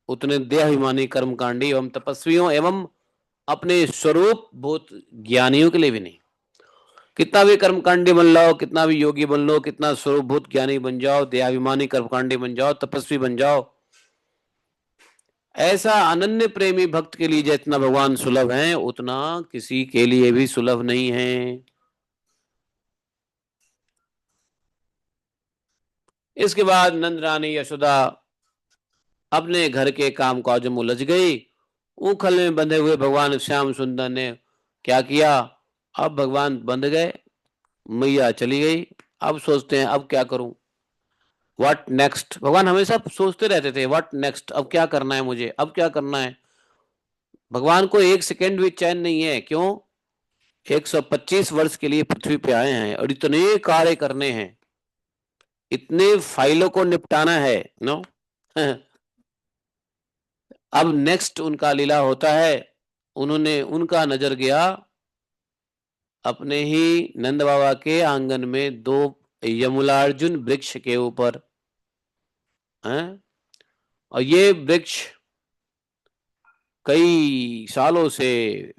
उतने देहाभिमानी कर्मकांडी एवं तपस्वियों एवं अपने स्वरूप भूत ज्ञानियों के लिए भी नहीं। कितना भी कर्मकांडी बन लो, कितना भी योगी बन लो, कितना स्वरूपभूत ज्ञानी बन जाओ, देहाभिमानी कर्मकांडी बन जाओ, तपस्वी बन जाओ, ऐसा अनन्य प्रेमी भक्त के लिए जितना भगवान सुलभ है उतना किसी के लिए भी सुलभ नहीं है। इसके बाद नंद रानी यशोदा अपने घर के काम काज में उलझ गई। उखल में बंधे हुए भगवान श्याम सुंदर ने क्या किया, अब भगवान बंध गए, मैया चली गई, अब सोचते हैं अब क्या करूं, व्हाट नेक्स्ट। भगवान हमेशा सोचते रहते थे व्हाट नेक्स्ट, अब क्या करना है मुझे, अब क्या करना है। भगवान को एक सेकेंड भी चैन नहीं है, क्यों। 125 वर्ष के लिए पृथ्वी पे आए हैं और इतने कार्य करने हैं, इतने फाइलों को निपटाना है, नो। अब नेक्स्ट उनका लीला होता है। उन्होंने, उनका नजर गया अपने ही नंद बाबा के आंगन में 2 यमुलार्जुन वृक्ष के ऊपर हैं। और ये वृक्ष कई सालों से,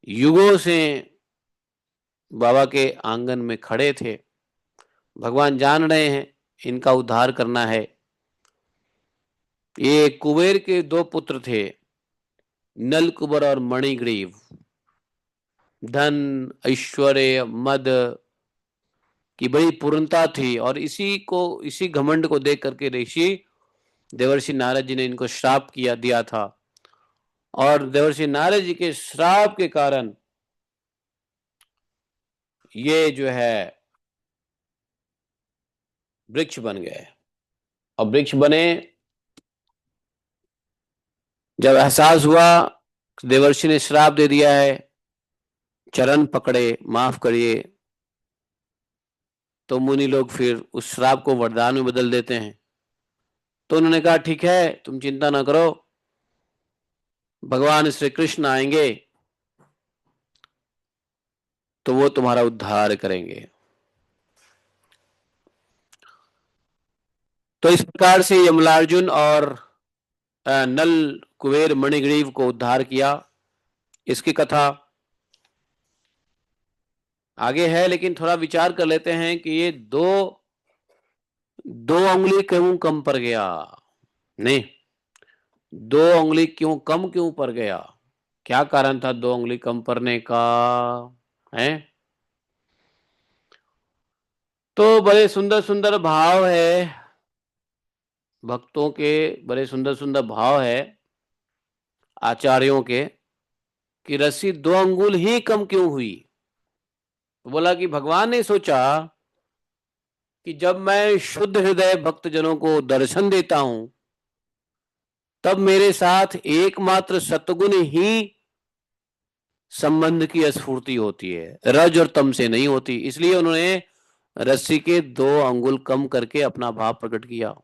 युगों से बाबा के आंगन में खड़े थे। भगवान जान रहे हैं इनका उद्धार करना है। ये कुबेर के दो पुत्र थे, नलकुबर और मणिग्रीव। धन, ऐश्वर्य, मद की बड़ी पूर्णता थी, और इसी घमंड को देख करके ऋषि देवर्षि नारद जी ने इनको श्राप किया दिया था। और देवर्षि नारद जी के श्राप के कारण ये जो है वृक्ष बन गए। और वृक्ष बने, जब एहसास हुआ देवर्षि ने श्राप दे दिया है, चरण पकड़े, माफ करिए, तो मुनि लोग फिर उस श्राप को वरदान में बदल देते हैं। तो उन्होंने कहा ठीक है, तुम चिंता ना करो, भगवान श्री कृष्ण आएंगे तो वो तुम्हारा उद्धार करेंगे। तो इस प्रकार से यमलार्जुन और नल कुबेर मणिग्रीव को उद्धार किया। इसकी कथा आगे है, लेकिन थोड़ा विचार कर लेते हैं कि ये दो दो उंगली क्यों कम पड़ गया। नहीं, दो उंगली कम क्यों पड़ गया, क्या कारण था दो उंगली कम पड़ने का है। तो बड़े सुंदर सुंदर भाव है, भक्तों के बड़े सुंदर सुंदर भाव है आचार्यों के, कि रस्सी 2 अंगुल ही कम क्यों हुई। तो बोला कि भगवान ने सोचा कि जब मैं शुद्ध हृदय भक्तजनों को दर्शन देता हूं, तब मेरे साथ एकमात्र सतगुण ही संबंध की स्फूर्ति होती है, रज और तम से नहीं होती। इसलिए उन्होंने रस्सी के 2 अंगुल कम करके अपना भाव प्रकट किया।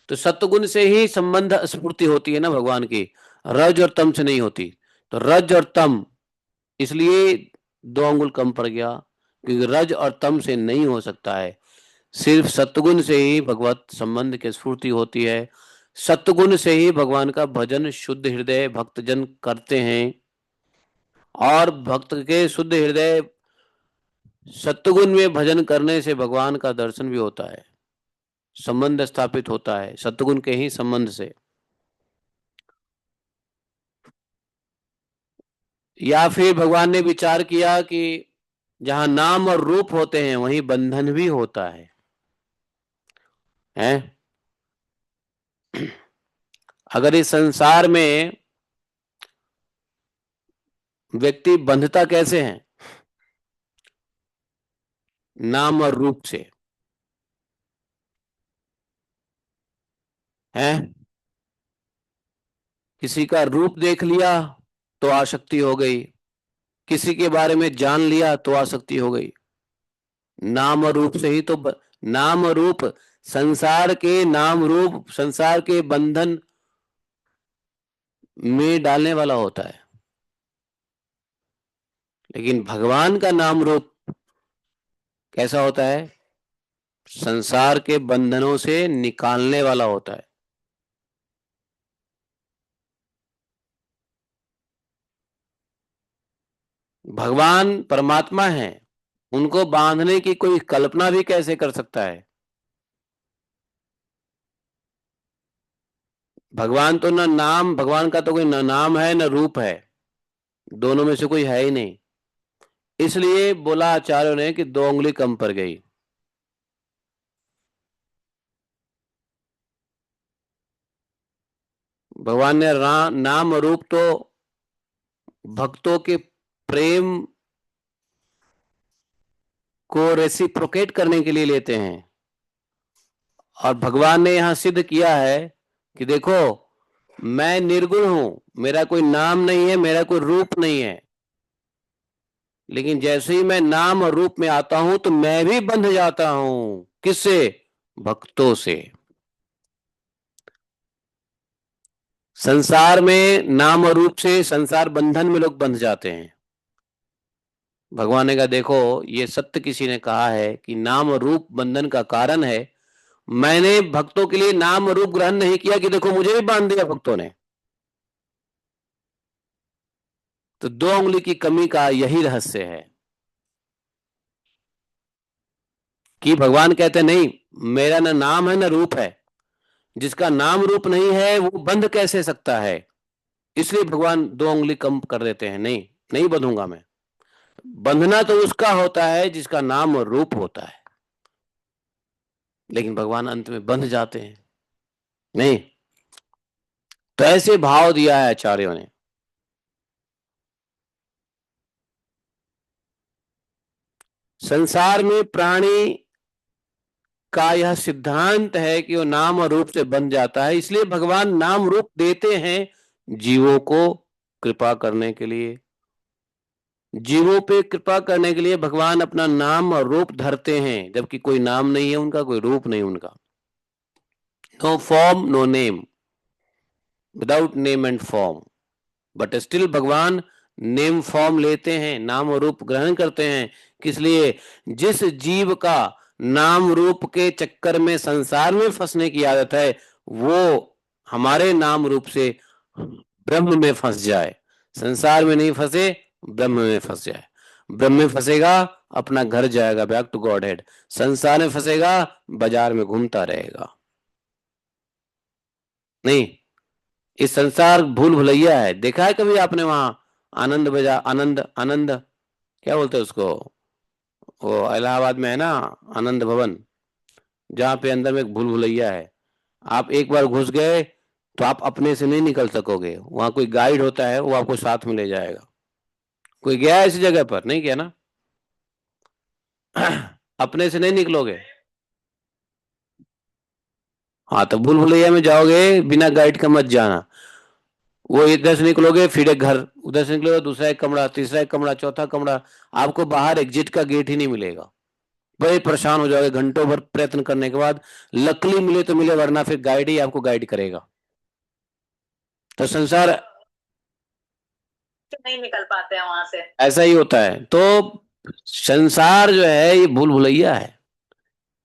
तो सत्वगुण से ही संबंध स्फूर्ति होती है ना भगवान की, रज और तम से नहीं होती। तो रज और तम, इसलिए 2 अंगुल कम पड़ गया, क्योंकि रज और तम से नहीं हो सकता है, सिर्फ सत्वगुण से ही भगवत संबंध की स्फूर्ति होती है। सत्वगुण से ही भगवान का भजन शुद्ध हृदय भक्तजन करते हैं, और भक्त के शुद्ध हृदय सत्वगुण में भजन करने से भगवान का दर्शन भी होता है, संबंध स्थापित होता है सत्वगुण के ही संबंध से। या फिर भगवान ने विचार किया कि जहां नाम और रूप होते हैं वहीं बंधन भी होता है? अगर इस संसार में व्यक्ति बंधता कैसे है? नाम और रूप से है। किसी का रूप देख लिया तो आसक्ति हो गई, किसी के बारे में जान लिया तो आसक्ति हो गई। नाम और रूप से ही तो नाम और रूप, संसार के नाम रूप संसार के बंधन में डालने वाला होता है, लेकिन भगवान का नाम रूप कैसा होता है? संसार के बंधनों से निकालने वाला होता है। भगवान परमात्मा है, उनको बांधने की कोई कल्पना भी कैसे कर सकता है? भगवान तो ना नाम, भगवान का तो कोई ना नाम है ना रूप है, दोनों में से कोई है ही नहीं। इसलिए बोला आचार्यों ने कि 2 उंगली कम पड़ गई। भगवान ने नाम और रूप तो भक्तों के प्रेम को रेसिप्रोकेट करने के लिए लेते हैं, और भगवान ने यहां सिद्ध किया है कि देखो, मैं निर्गुण हूं, मेरा कोई नाम नहीं है, मेरा कोई रूप नहीं है, लेकिन जैसे ही मैं नाम और रूप में आता हूं तो मैं भी बंध जाता हूं। किससे? भक्तों से। संसार में नाम और रूप से संसार बंधन में लोग बंध जाते हैं, भगवान ने कहा देखो ये सत्य किसी ने कहा है कि नाम रूप बंधन का कारण है। मैंने भक्तों के लिए नाम रूप ग्रहण नहीं किया कि देखो मुझे भी बांध दिया भक्तों ने। तो 2 उंगली की कमी का यही रहस्य है कि भगवान कहते नहीं, मेरा ना नाम है ना रूप है। जिसका नाम रूप नहीं है वो बंध कैसे सकता है। इसलिए भगवान 2 उंगली कम कर देते हैं, नहीं नहीं बंधूंगा मैं। बंधना तो उसका होता है जिसका नाम और रूप होता है, लेकिन भगवान अंत में बंध जाते हैं नहीं। तो ऐसे भाव दिया है आचार्यों ने। संसार में प्राणी का यह सिद्धांत है कि वो नाम और रूप से बन जाता है, इसलिए भगवान नाम रूप देते हैं जीवों को कृपा करने के लिए। जीवों पे कृपा करने के लिए भगवान अपना नाम और रूप धरते हैं, जबकि कोई नाम नहीं है उनका, कोई रूप नहीं उनका। No form no name, without name and form, but still भगवान नेम फॉर्म लेते हैं, नाम और रूप ग्रहण करते हैं। किस लिए? जिस जीव का नाम रूप के चक्कर में संसार में फंसने की आदत है, वो हमारे नाम रूप से ब्रह्म में फंस जाए। संसार में नहीं फंसे, ब्रह्म में फंस जाए। ब्रह्म में फंसेगा अपना घर जाएगा, बैक टू गॉड हेड। संसार में फंसेगा बाजार में घूमता रहेगा। नहीं, इस संसार भूल भुलैया है। देखा है कभी आपने वहां आनंद बाजार, आनंद आनंद क्या बोलते हैं उसको, वो इलाहाबाद में है ना, आनंद भवन, जहाँ पे अंदर में एक भूल भुलैया है। आप एक बार घुस गए तो आप अपने से नहीं निकल सकोगे। वहां कोई गाइड होता है, वो आपको साथ में ले जाएगा। कोई गया है ऐसी जगह पर? नहीं गया ना। अपने से नहीं निकलोगे। हाँ, तो भूल भुलैया में जाओगे बिना गाइड का मत जाना। वो इधर से निकलोगे फिर एक घर, उधर से निकलोगे दूसरा एक कमरा, तीसरा एक कमरा, चौथा कमरा, आपको बाहर एग्जिट का गेट ही नहीं मिलेगा। बड़े परेशान हो जाओगे घंटों भर प्रयत्न करने के बाद। लकली मिले तो मिले, वरना फिर गाइड ही आपको गाइड करेगा। तो संसार नहीं निकल पाते हैं वहां से, ऐसा ही होता है। तो संसार जो है ये भूल भुलैया है,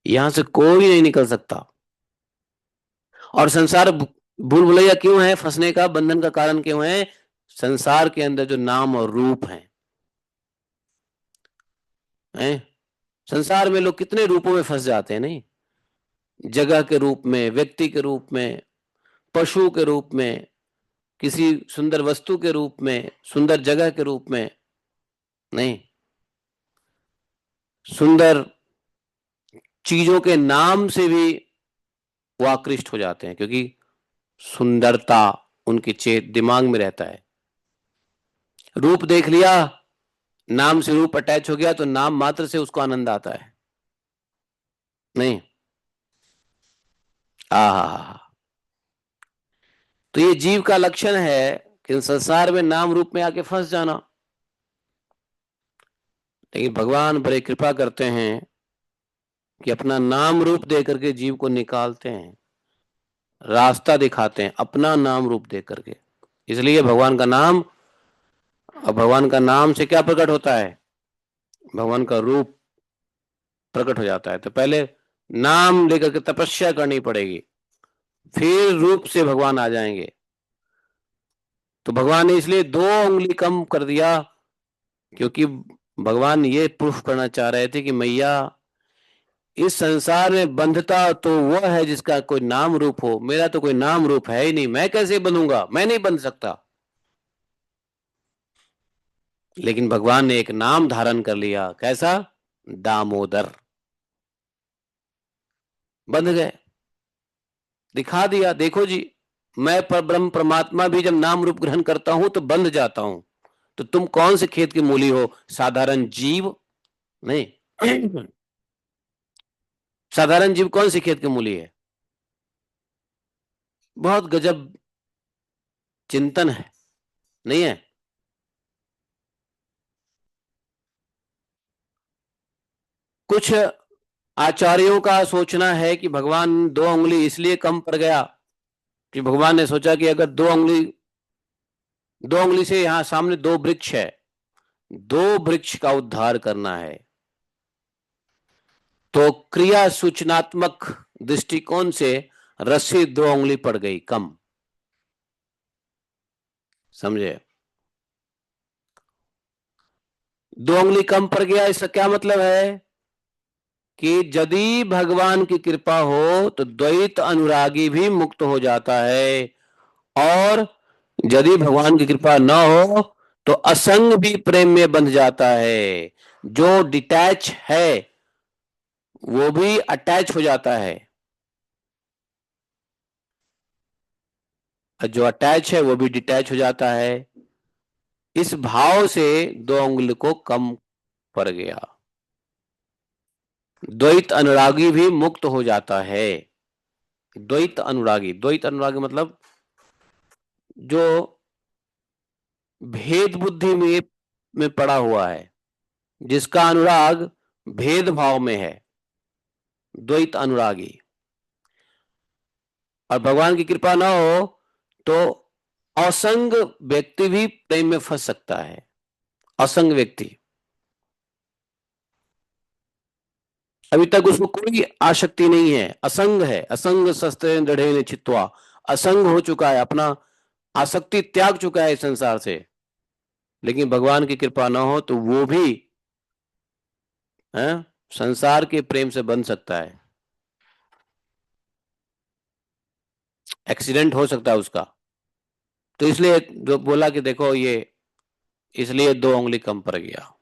यहां से कोई नहीं निकल सकता। और संसार भूल भुलैया क्यों है? फंसने का, बंधन का कारण क्यों है? संसार के अंदर जो नाम और रूप है। संसार में लोग कितने रूपों में फंस जाते हैं नहीं। जगह के रूप में, व्यक्ति के रूप में, पशु के रूप में, किसी सुंदर वस्तु के रूप में, सुंदर जगह के रूप में, नहीं, सुंदर चीजों के नाम से भी वो आकृष्ट हो जाते हैं, क्योंकि सुंदरता उनके चेत दिमाग में रहता है। रूप देख लिया, नाम से रूप अटैच हो गया, तो नाम मात्र से उसको आनंद आता है नहीं। आ तो ये जीव का लक्षण है कि संसार में नाम रूप में आके फंस जाना। लेकिन भगवान बड़े कृपा करते हैं कि अपना नाम रूप दे करके जीव को निकालते हैं, रास्ता दिखाते हैं अपना नाम रूप दे करके। इसलिए भगवान का नाम, और भगवान का नाम से क्या प्रकट होता है? भगवान का रूप प्रकट हो जाता है। तो पहले नाम लेकर के तपस्या करनी पड़ेगी, फिर रूप से भगवान आ जाएंगे। तो भगवान ने इसलिए 2 उंगली कम कर दिया, क्योंकि भगवान ये प्रूफ करना चाह रहे थे कि मैया, इस संसार में बंधता तो वह है जिसका कोई नाम रूप हो, मेरा तो कोई नाम रूप है ही नहीं, मैं कैसे बंधूंगा? मैं नहीं बंध सकता। लेकिन भगवान ने एक नाम धारण कर लिया, कैसा? दामोदर। बंध गए, दिखा दिया, देखो जी, मैं पर ब्रह्म परमात्मा भी जब नाम रूप ग्रहण करता हूं तो बंध जाता हूं। तो तुम कौन से खेत की मूली हो? साधारण जीव नहीं। साधारण जीव कौन सी खेत की मूली है? बहुत गजब चिंतन है, नहीं है? कुछ आचार्यों का सोचना है कि भगवान 2 उंगली इसलिए कम पड़ गया कि भगवान ने सोचा कि अगर 2 उंगली से यहां सामने 2 वृक्ष है, दो वृक्ष का उद्धार करना है, तो क्रिया सूचनात्मक दृष्टिकोण से रस्सी 2 उंगली पड़ गई कम। समझे? 2 उंगली कम पड़ गया, इसका क्या मतलब है कि यदि भगवान की कृपा हो तो द्वैत अनुरागी भी मुक्त हो जाता है, और यदि भगवान की कृपा न हो तो असंग भी प्रेम में बंध जाता है। जो डिटैच है वो भी अटैच हो जाता है, और जो अटैच है वो भी डिटैच हो जाता है। इस भाव से 2 उंगली को कम पड़ गया। द्वैत अनुरागी भी मुक्त हो जाता है। द्वैत अनुरागी मतलब जो भेद बुद्धि में पड़ा हुआ है, जिसका अनुराग भेद भाव में है, द्वैत अनुरागी। और भगवान की कृपा ना हो तो असंग व्यक्ति भी प्रेम में फंस सकता है। असंग व्यक्ति, अभी तक उसको कोई आसक्ति नहीं है, असंग है। असंग शस्त्र दृढ़ चित्वा, असंग हो चुका है, अपना आसक्ति त्याग चुका है इस संसार से। लेकिन भगवान की कृपा ना हो तो वो भी है, संसार के प्रेम से बन सकता है। एक्सीडेंट हो सकता है उसका। तो इसलिए जो बोला कि देखो ये, इसलिए 2 उंगली कम पड़ गया।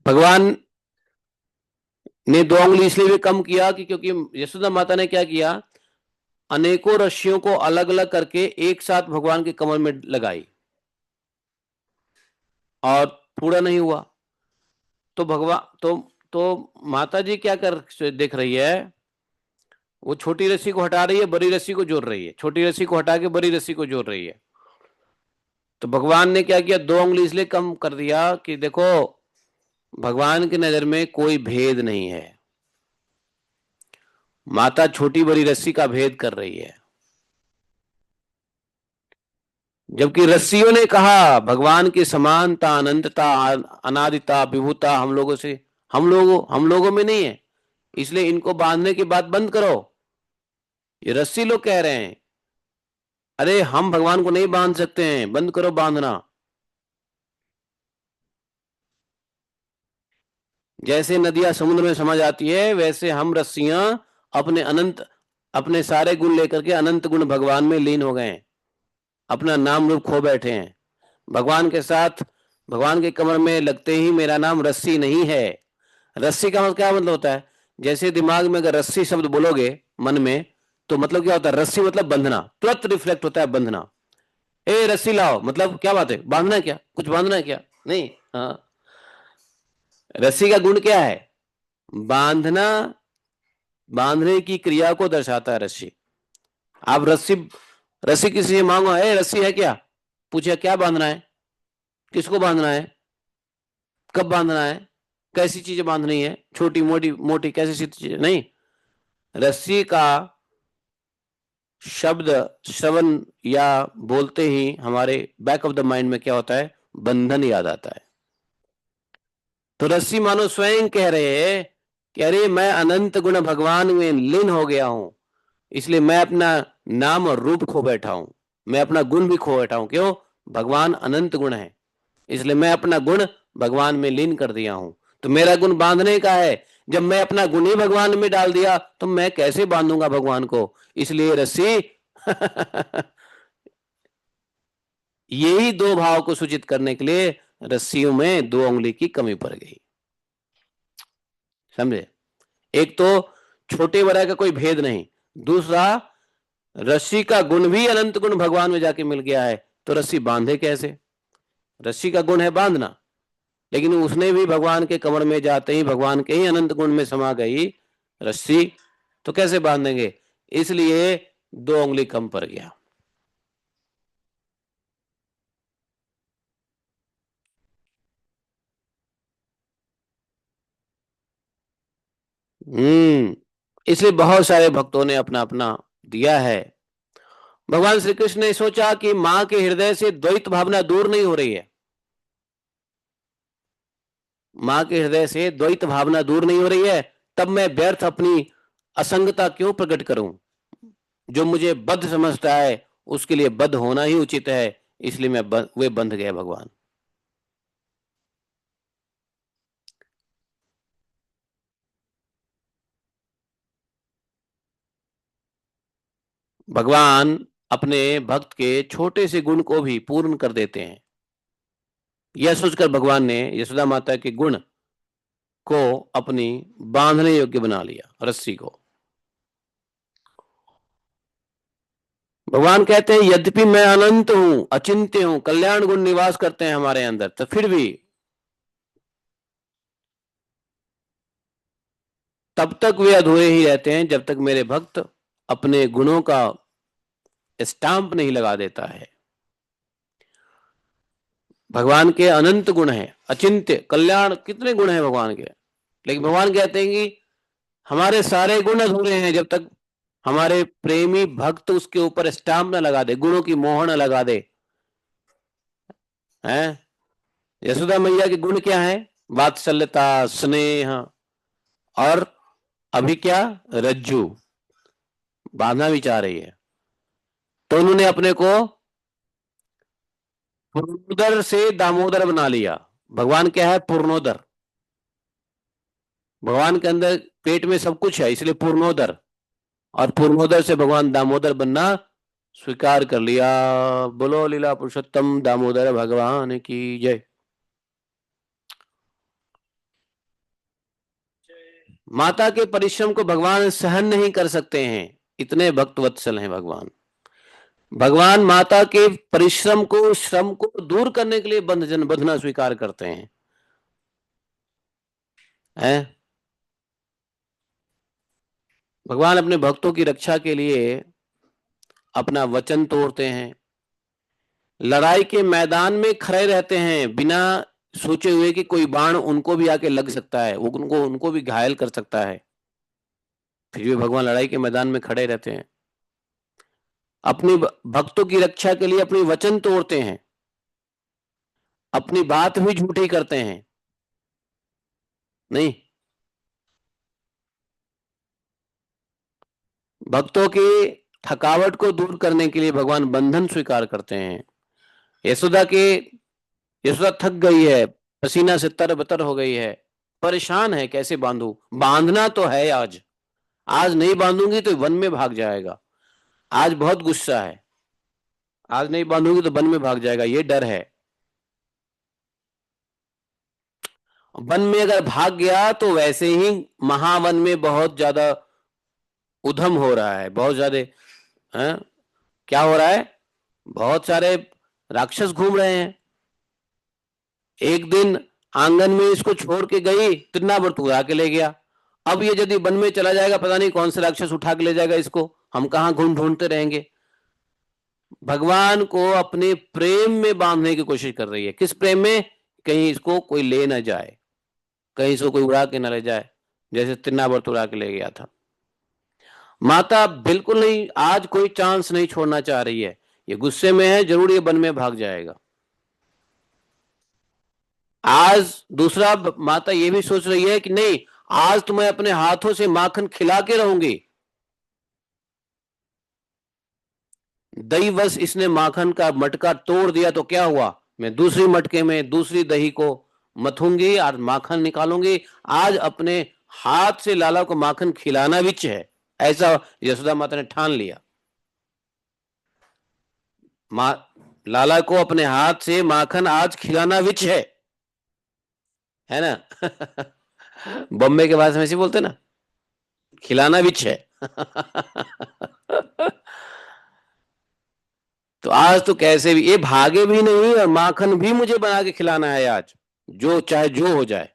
भगवान ने 2 उंगली इसलिए भी कम किया कि क्योंकि यशोदा माता ने क्या किया, अनेकों रस्सियों को अलग अलग करके एक साथ भगवान के कमर में लगाई और पूरा नहीं हुआ। तो भगवान तो माता जी क्या कर देख रही है, वो छोटी रस्सी को हटा रही है, बड़ी रस्सी को जोड़ रही है, छोटी रस्सी को हटा के बड़ी रस्सी को जोड़ रही है। तो भगवान ने क्या किया, 2 उंगली इसलिए कम कर दिया कि देखो भगवान की नजर में कोई भेद नहीं है। माता छोटी बड़ी रस्सी का भेद कर रही है, जबकि रस्सियों ने कहा भगवान की समानता, अनंतता, अनादिता, विभुता हम लोगों में नहीं है, इसलिए इनको बांधने की बात बंद करो। ये रस्सी लोग कह रहे हैं अरे हम भगवान को नहीं बांध सकते हैं, बंद करो बांधना। जैसे नदियां समुद्र में समा जाती है, वैसे हम रस्सियां अपने सारे गुण लेकर के अनंत गुण भगवान में लीन हो गए हैं, अपना नाम रूप खो बैठे हैं भगवान के साथ। भगवान के कमर में लगते ही मेरा नाम रस्सी नहीं है। रस्सी का मतलब क्या मतलब होता है, जैसे दिमाग में अगर रस्सी शब्द बोलोगे मन में, तो मतलब क्या होता है, रस्सी मतलब बंधना, तुरंत रिफ्लेक्ट होता है बंधना। ए रस्सी लाओ, मतलब क्या बात है, बांधना है क्या, कुछ बांधना है क्या, नहीं। हाँ, रस्सी का गुण क्या है, बांधना, बांधने की क्रिया को दर्शाता है रस्सी। आप रस्सी रस्सी किसी से मांगो, ए रस्सी है क्या, पूछे क्या बांधना है, किसको बांधना है, कब बांधना है, कैसी चीजें बांधनी है, छोटी मोटी मोटी कैसी चीजें, नहीं। रस्सी का शब्द श्रवण या बोलते ही हमारे बैक ऑफ द माइंड में क्या होता है, बंधन याद आता है। तो रस्सी मानो स्वयं कह रहे हैं कि अरे मैं अनंत गुण भगवान में लीन हो गया हूं, इसलिए मैं अपना नाम और रूप खो बैठा हूं, मैं अपना गुण भी खो बैठा हूं। क्यों, भगवान अनंत गुण है, इसलिए मैं अपना गुण भगवान में लीन कर दिया हूं। तो मेरा गुण बांधने का है, जब मैं अपना गुण ही भगवान में डाल दिया तो मैं कैसे बांधूंगा भगवान को, इसलिए रस्सी यही दो भाव को सूचित करने के लिए रस्सियों में 2 उंगली की कमी पड़ गई। समझे? एक तो छोटे बड़ा का कोई भेद नहीं, दूसरा रस्सी का गुण भी अनंत गुण भगवान में जाके मिल गया है, तो रस्सी बांधे कैसे। रस्सी का गुण है बांधना, लेकिन उसने भी भगवान के कमर में जाते ही भगवान के ही अनंत गुण में समा गई रस्सी, तो कैसे बांधेंगे, इसलिए 2 उंगली कम पड़ गया। इसलिए बहुत सारे भक्तों ने अपना अपना दिया है। भगवान श्री कृष्ण ने सोचा कि मां के हृदय से द्वैत भावना दूर नहीं हो रही है, मां के हृदय से द्वैत भावना दूर नहीं हो रही है, तब मैं व्यर्थ अपनी असंगता क्यों प्रकट करूं। जो मुझे बद्ध समझता है उसके लिए बद्ध होना ही उचित है, इसलिए वे बंध गए भगवान। भगवान अपने भक्त के छोटे से गुण को भी पूर्ण कर देते हैं। यह सोचकर भगवान ने यशोदा माता के गुण को अपनी बांधने योग्य बना लिया, रस्सी को। भगवान कहते हैं यद्यपि मैं अनंत हूं, अचिंत्य हूं, कल्याण गुण निवास करते हैं हमारे अंदर, तो फिर भी तब तक वे अधूरे ही रहते हैं जब तक मेरे भक्त अपने गुणों का स्टाम्प नहीं लगा देता है। भगवान के अनंत गुण हैं, अचिंत्य कल्याण, कितने गुण हैं भगवान के, लेकिन भगवान कहते हैं कि हमारे सारे गुण अधूरे हैं जब तक हमारे प्रेमी भक्त उसके ऊपर स्टाम्प न लगा दे, गुणों की मोहर न लगा दे। हैं, यशोदा मैया के गुण क्या है? वात्सल्यता, स्नेह, और अभी क्या, रज्जू बांधना भी चाह रही है, तो उन्होंने अपने को पूर्णोदर से दामोदर बना लिया। भगवान क्या है? पूर्णोदर। भगवान के अंदर पेट में सब कुछ है, इसलिए पूर्णोदर, और पूर्णोदर से भगवान दामोदर बनना स्वीकार कर लिया। बोलो लीला पुरुषोत्तम दामोदर भगवान की जय। माता के परिश्रम को भगवान सहन नहीं कर सकते हैं, इतने भक्त वत्सल हैं भगवान। भगवान माता के परिश्रम को, श्रम को दूर करने के लिए बंधना स्वीकार करते हैं, हैं? भगवान अपने भक्तों की रक्षा के लिए अपना वचन तोड़ते हैं, लड़ाई के मैदान में खड़े रहते हैं बिना सोचे हुए कि कोई बाण उनको भी आके लग सकता है, वो उनको उनको भी घायल कर सकता है, फिर भी भगवान लड़ाई के मैदान में खड़े रहते हैं। अपने भक्तों की रक्षा के लिए अपनी वचन तोड़ते हैं, अपनी बात भी झूठी करते हैं, नहीं, भक्तों की थकावट को दूर करने के लिए भगवान बंधन स्वीकार करते हैं। यशोदा के यशोदा थक गई है, पसीना से तरबतर हो गई है, परेशान है, कैसे बांधू, बांधना तो है आज, आज नहीं बांधूंगी तो वन में भाग जाएगा, आज बहुत गुस्सा है, आज नहीं बांधूंगी तो वन में भाग जाएगा, ये डर है। वन में अगर भाग गया तो वैसे ही महावन में बहुत ज्यादा उधम हो रहा है, बहुत ज्यादा, हैं? क्या हो रहा है? बहुत सारे राक्षस घूम रहे हैं। एक दिन आंगन में इसको छोड़ के गई, तिन्ना भर उड़ा के ले गया, अब ये यदि वन में चला जाएगा पता नहीं कौन सा राक्षस उठा के ले जाएगा इसको, हम कहां ढूंढते रहेंगे। भगवान को अपने प्रेम में बांधने की कोशिश कर रही है। किस प्रेम में? कहीं इसको कोई ले ना जाए, कहीं इसको कोई उड़ा के ना ले जाए, जैसे तिन्ना भर उड़ा के ले गया था। माता बिल्कुल नहीं, आज कोई चांस नहीं छोड़ना चाह रही है, ये गुस्से में है, जरूर ये वन में भाग जाएगा। आज दूसरा, माता ये भी सोच रही है कि नहीं, आज तो मैं अपने हाथों से माखन खिला के रहूंगी। दही बस इसने माखन का मटका तोड़ दिया तो क्या हुआ, मैं दूसरी मटके में दूसरी दही को मथूंगी और माखन निकालूंगी। आज अपने हाथ से लाला को माखन खिलाना विच है, ऐसा यशोदा माता ने ठान लिया। लाला को अपने हाथ से माखन आज खिलाना विच है ना? बॉम्बे के भाषा में ऐसे बोलते ना, खिलाना विच है। तो आज तो कैसे भी ये भागे भी नहीं, और माखन भी मुझे बना के खिलाना है आज, जो चाहे जो हो जाए।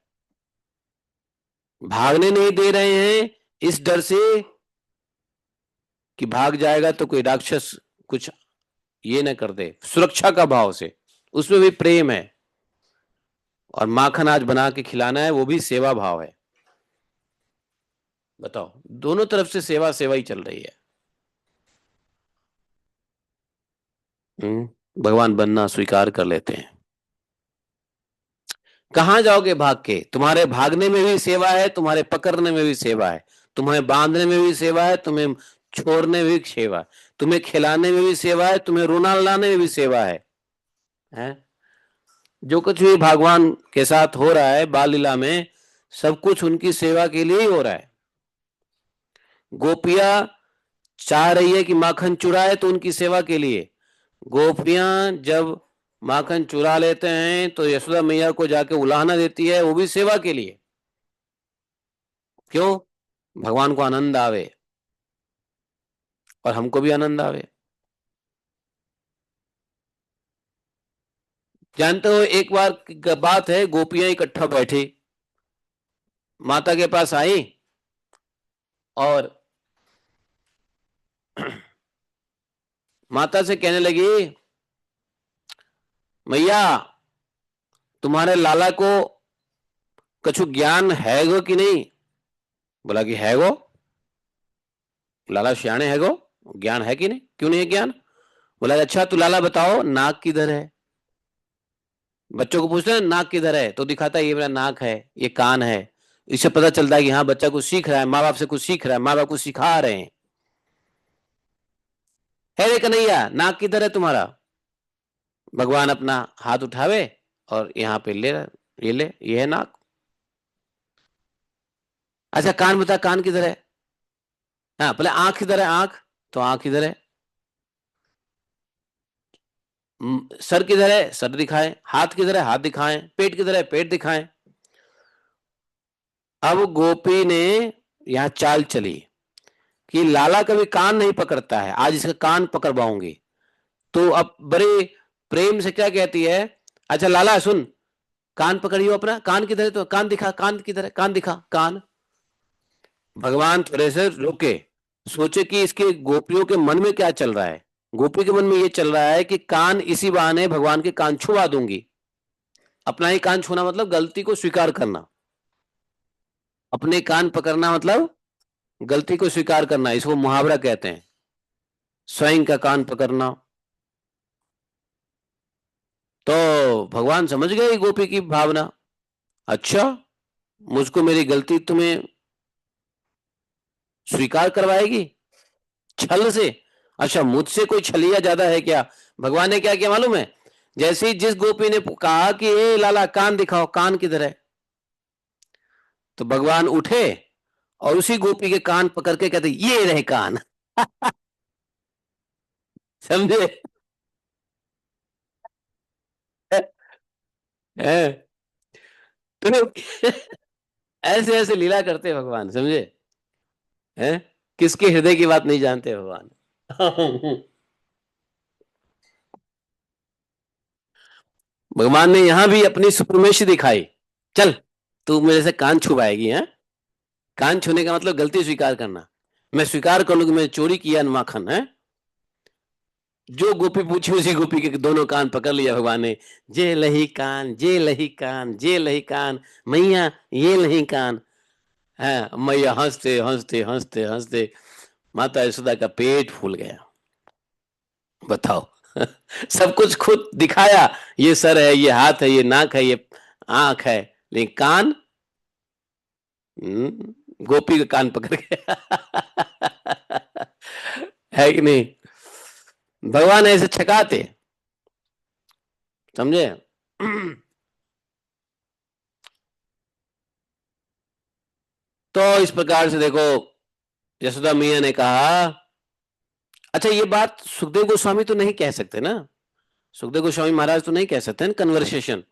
भागने नहीं दे रहे हैं इस डर से कि भाग जाएगा तो कोई राक्षस कुछ ये न कर दे, सुरक्षा का भाव से, उसमें भी प्रेम है, और माखन आज बना के खिलाना है, वो भी सेवा भाव है। बताओ, दोनों तरफ से सेवा सेवा ही चल रही है। भगवान बनना स्वीकार कर लेते हैं। कहाँ जाओगे भाग के? तुम्हारे भागने में भी सेवा है, तुम्हारे पकड़ने में भी सेवा है, तुम्हें बांधने में भी सेवा है, तुम्हें छोड़ने में भी सेवा है, तुम्हें खिलाने में भी सेवा है, तुम्हें रोना लाने में भी सेवा है? जो कुछ भी भगवान के साथ हो रहा है बाल लीला में, सब कुछ उनकी सेवा के लिए ही हो रहा है। गोपियां चाह रही है कि माखन चुराए तो उनकी सेवा के लिए। गोपियां जब माखन चुरा लेते हैं तो यशोदा मैया को जाके उलाहना देती है, वो भी सेवा के लिए। क्यों? भगवान को आनंद आवे और हमको भी आनंद आवे। जानते हो, एक बार की बात है, गोपियां इकट्ठा बैठी माता के पास आई और माता से कहने लगी, मैया तुम्हारे लाला को कछु ज्ञान है गो कि नहीं? बोला कि है गो, लाला सियाने है गो, ज्ञान है कि नहीं, क्यों नहीं है ज्ञान? बोला अच्छा तू लाला बताओ नाक किधर है। बच्चों को पूछते हैं नाक किधर है, तो दिखाता है ये मेरा नाक है, ये कान है। इससे पता चलता है कि हाँ बच्चा कुछ सीख रहा है, माँ बाप से कुछ सीख रहा है, माँ बाप कुछ सिखा रहे हैं। है रे कन्हैया नाक किधर है तुम्हारा? भगवान अपना हाथ उठावे और यहाँ पे ले, ये ले, ये है नाक। अच्छा कान बता, कान किधर है? हाँ पहले आंख किधर है, आंख, तो आंख किधर है? सर किधर है, सर दिखाए। हाथ किधर है, हाथ दिखाएं। पेट किधर है, पेट दिखाएं। अब गोपी ने यहाँ चाल चली कि लाला कभी कान नहीं पकड़ता है, आज इसका कान पकड़वाऊंगी। तो अब बड़े प्रेम से क्या कहती है, अच्छा लाला सुन, कान पकड़ियो अपना, कान किधर है, तो कान दिखा, कान किधर है, कान दिखा, कान। भगवान थोड़े से रुके, सोचे कि इसके गोपियों के मन में क्या चल रहा है। गोपी के मन में ये चल रहा है कि कान, इसी बहाने भगवान के कान छुआ दूंगी। अपना ही कान छूना मतलब गलती को स्वीकार करना, अपने कान पकड़ना मतलब गलती को स्वीकार करना, इसको मुहावरा कहते हैं, स्वयं का कान पकड़ना। तो भगवान समझ गए गोपी की भावना। अच्छा, मुझको मेरी गलती तुम्हें स्वीकार करवाएगी छल से? अच्छा मुझसे कोई छलिया ज्यादा है क्या? भगवान ने क्या किया मालूम है? जैसे ही जिस गोपी ने कहा कि ए लाला कान दिखाओ, कान किधर है, तो भगवान उठे और उसी गोपी के कान पकड़ के कहते ये रहे कान। समझे? तो ऐसे ऐसे लीला करते हैं भगवान, समझे? हैं? किसके हृदय की बात नहीं जानते भगवान। भगवान ने यहां भी अपनी सुप्रमेशी दिखाई। चल तू मेरे से कान छुपाएगी, है? कान छूने का मतलब गलती स्वीकार करना। मैं स्वीकार कर लूं कि मैंने चोरी किया माखन, है? जो गोपी पूछी उसी गोपी के दोनों कान पकड़ लिया भगवान ने। जे लही कान, जे लही कान, जे लही कान, मैया ये लही कान। है मैया हंसते हंसते हंसते हंसते माता यशोदा का पेट फूल गया। बताओ। सब कुछ खुद दिखाया, ये सर है, ये हाथ है, ये नाक है, ये आंख है, लेकिन कान, गोपी का कान पकड़ गया। है कि नहीं? भगवान ऐसे छकाते, समझे? तो इस प्रकार से देखो, यशोदा मैया ने कहा। अच्छा ये बात सुखदेव गोस्वामी तो नहीं कह सकते ना, सुखदेव गोस्वामी महाराज तो नहीं कह सकते ना कन्वर्सेशन।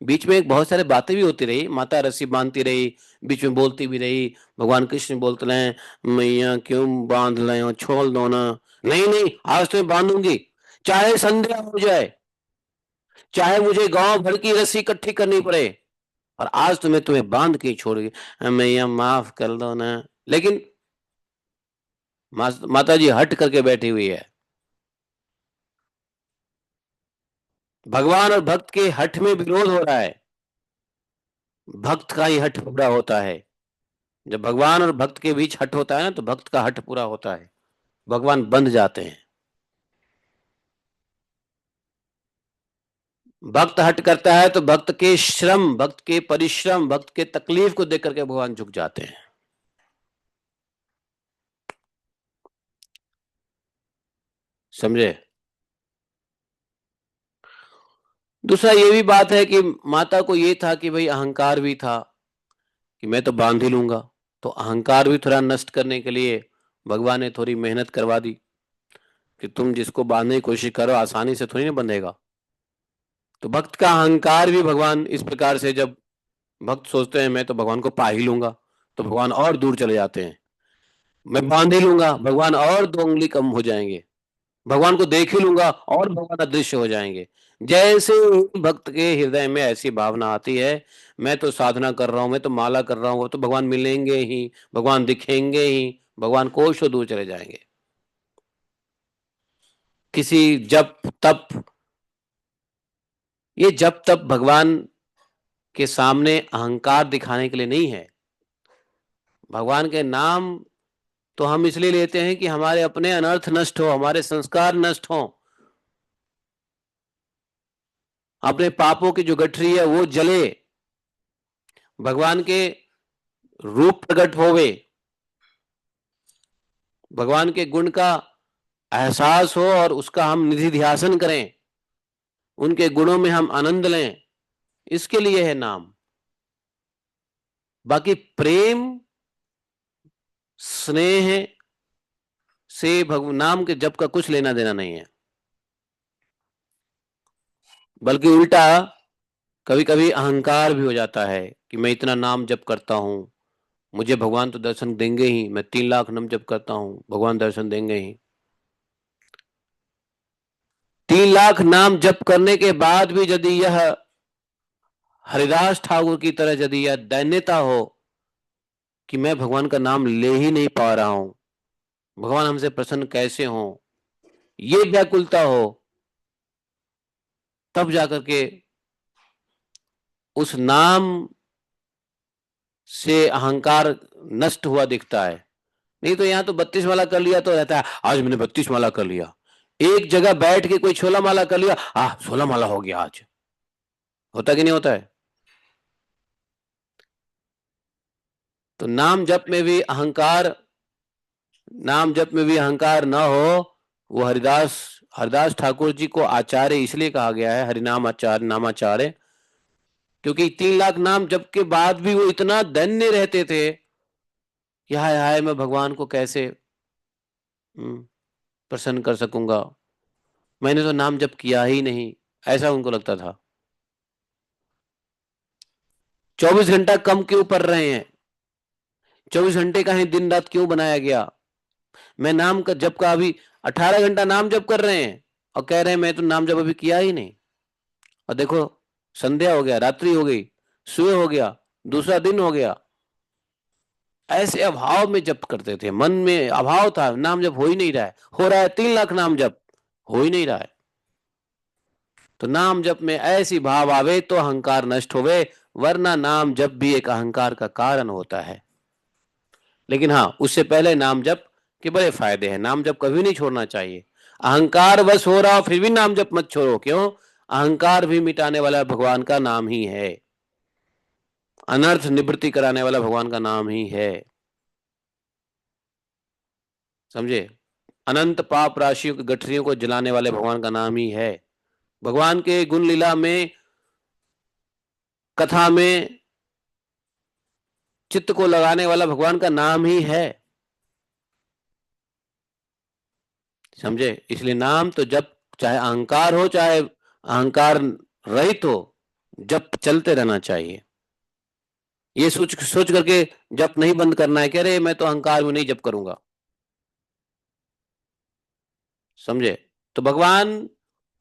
बीच में एक बहुत सारे बातें भी होती रही, माता रस्सी बांधती रही, बीच में बोलती भी रही, भगवान कृष्ण बोलते रहे मैया क्यों बांध रहे हो, छोड़ दो ना। नहीं नहीं आज तुम्हें बांधूंगी, चाहे संध्या हो जाए, चाहे मुझे गांव भर की रस्सी इकट्ठी करनी पड़े, और आज तुम्हें तुम्हें बांध के ही छोड़गी। मैया माफ कर दो ना। लेकिन माता जी हट करके बैठी हुई है। भगवान और भक्त के हठ में विरोध हो रहा है, भक्त का ही हठ पूरा होता है। जब भगवान और भक्त के बीच हठ होता है ना, तो भक्त का हठ पूरा होता है, भगवान बंध जाते हैं। भक्त हट करता है तो भक्त के श्रम, भक्त के परिश्रम, भक्त के तकलीफ को देख करके भगवान झुक जाते हैं। समझे? दूसरा ये भी बात है कि माता को ये था कि भाई अहंकार भी था कि मैं तो बांध ही लूंगा, तो अहंकार भी थोड़ा नष्ट करने के लिए भगवान ने थोड़ी मेहनत करवा दी कि तुम जिसको बांधने की कोशिश करो आसानी से थोड़ी ना बंधेगा। तो भक्त का अहंकार भी भगवान इस प्रकार से, जब भक्त सोचते हैं मैं तो भगवान को पा ही लूंगा, तो भगवान और दूर चले जाते हैं। मैं बांध ही लूंगा, भगवान और 2 उंगली कम हो जाएंगे। भगवान को देख ही लूंगा और भगवान अदृश्य हो जाएंगे। जैसे ही भक्त के हृदय में ऐसी भावना आती है, मैं तो साधना कर रहा हूं, मैं तो माला कर रहा हूं, वो तो भगवान मिलेंगे ही, भगवान दिखेंगे ही, भगवान कोसों दूर चले जाएंगे। किसी जप तप, ये जप तप भगवान के सामने अहंकार दिखाने के लिए नहीं है। भगवान के नाम तो हम इसलिए लेते हैं कि हमारे अपने अनर्थ नष्ट हो, हमारे संस्कार नष्ट हो, अपने पापों की जो गठरी है वो जले, भगवान के रूप प्रकट होवे, भगवान के गुण का एहसास हो और उसका हम निधि ध्यासन करें, उनके गुणों में हम आनंद लें, इसके लिए है नाम। बाकी प्रेम स्नेह से नाम के जप का कुछ लेना देना नहीं है। बल्कि उल्टा कभी कभी अहंकार भी हो जाता है कि मैं इतना नाम जप करता हूं, मुझे भगवान तो दर्शन देंगे ही, मैं 3 लाख नाम जप करता हूं, भगवान दर्शन देंगे ही। 3 लाख नाम जप करने के बाद भी यदि यह हरिदास ठाकुर की तरह यदि यह दैन्यता हो कि मैं भगवान का नाम ले ही नहीं पा रहा हूं, भगवान हमसे प्रसन्न कैसे हो, ये व्याकुलता हो, तब जाकर के उस नाम से अहंकार नष्ट हुआ दिखता है। नहीं तो यहां तो 32 माला कर लिया तो रहता है आज मैंने 32 माला कर लिया, एक जगह बैठ के कोई 16 माला कर लिया, 16 माला हो गया आज। होता कि नहीं होता है? तो नाम जप में भी अहंकार, नाम जप में भी अहंकार न हो। वो हरिदास हरिदास ठाकुर जी को आचार्य इसलिए कहा गया है, हरिनाम आचार्य नामाचार्य, क्योंकि 3 लाख नाम जप के बाद भी वो इतना दैन्य रहते थे कि हाय हाय मैं भगवान को कैसे प्रसन्न कर सकूंगा, मैंने तो नाम जप किया ही नहीं, ऐसा उनको लगता था। 24 घंटा कम क्यों पढ़ रहे हैं? 24 घंटे का ही दिन रात क्यों बनाया गया? मैं नाम का जप का अभी 18 घंटा नाम जप कर रहे हैं और कह रहे हैं मैं तो नाम जप अभी किया ही नहीं। और देखो संध्या हो गया, रात्रि हो गई, सुबह हो गया, दूसरा दिन हो गया। ऐसे अभाव में जप करते थे, मन में अभाव था, नाम जप हो ही नहीं रहा है। हो रहा है 3 लाख नाम जप, हो ही नहीं रहा है। तो नाम जप में ऐसी भाव आवे तो अहंकार नष्ट होवे, वरना नाम जप भी एक अहंकार का कारण होता है। लेकिन हाँ, उससे पहले नाम जप के बड़े फायदे हैं, नाम जप कभी नहीं छोड़ना चाहिए। अहंकार वश हो रहा हो फिर भी नाम जप मत छोड़ो, क्यों? अहंकार भी मिटाने वाला भगवान का नाम ही है, अनर्थ निवृत्ति कराने वाला भगवान का नाम ही है। समझे? अनंत पाप राशियों की गठरियों को जलाने वाले भगवान का नाम ही है। भगवान के गुण लीला में, कथा में चित्त को लगाने वाला भगवान का नाम ही है। समझे? इसलिए नाम तो जब चाहे अहंकार हो चाहे अहंकार रहित हो, जब चलते रहना चाहिए। ये सोच सोच करके जप नहीं बंद करना है कि अरे मैं तो अहंकार में नहीं जप करूंगा। समझे? तो भगवान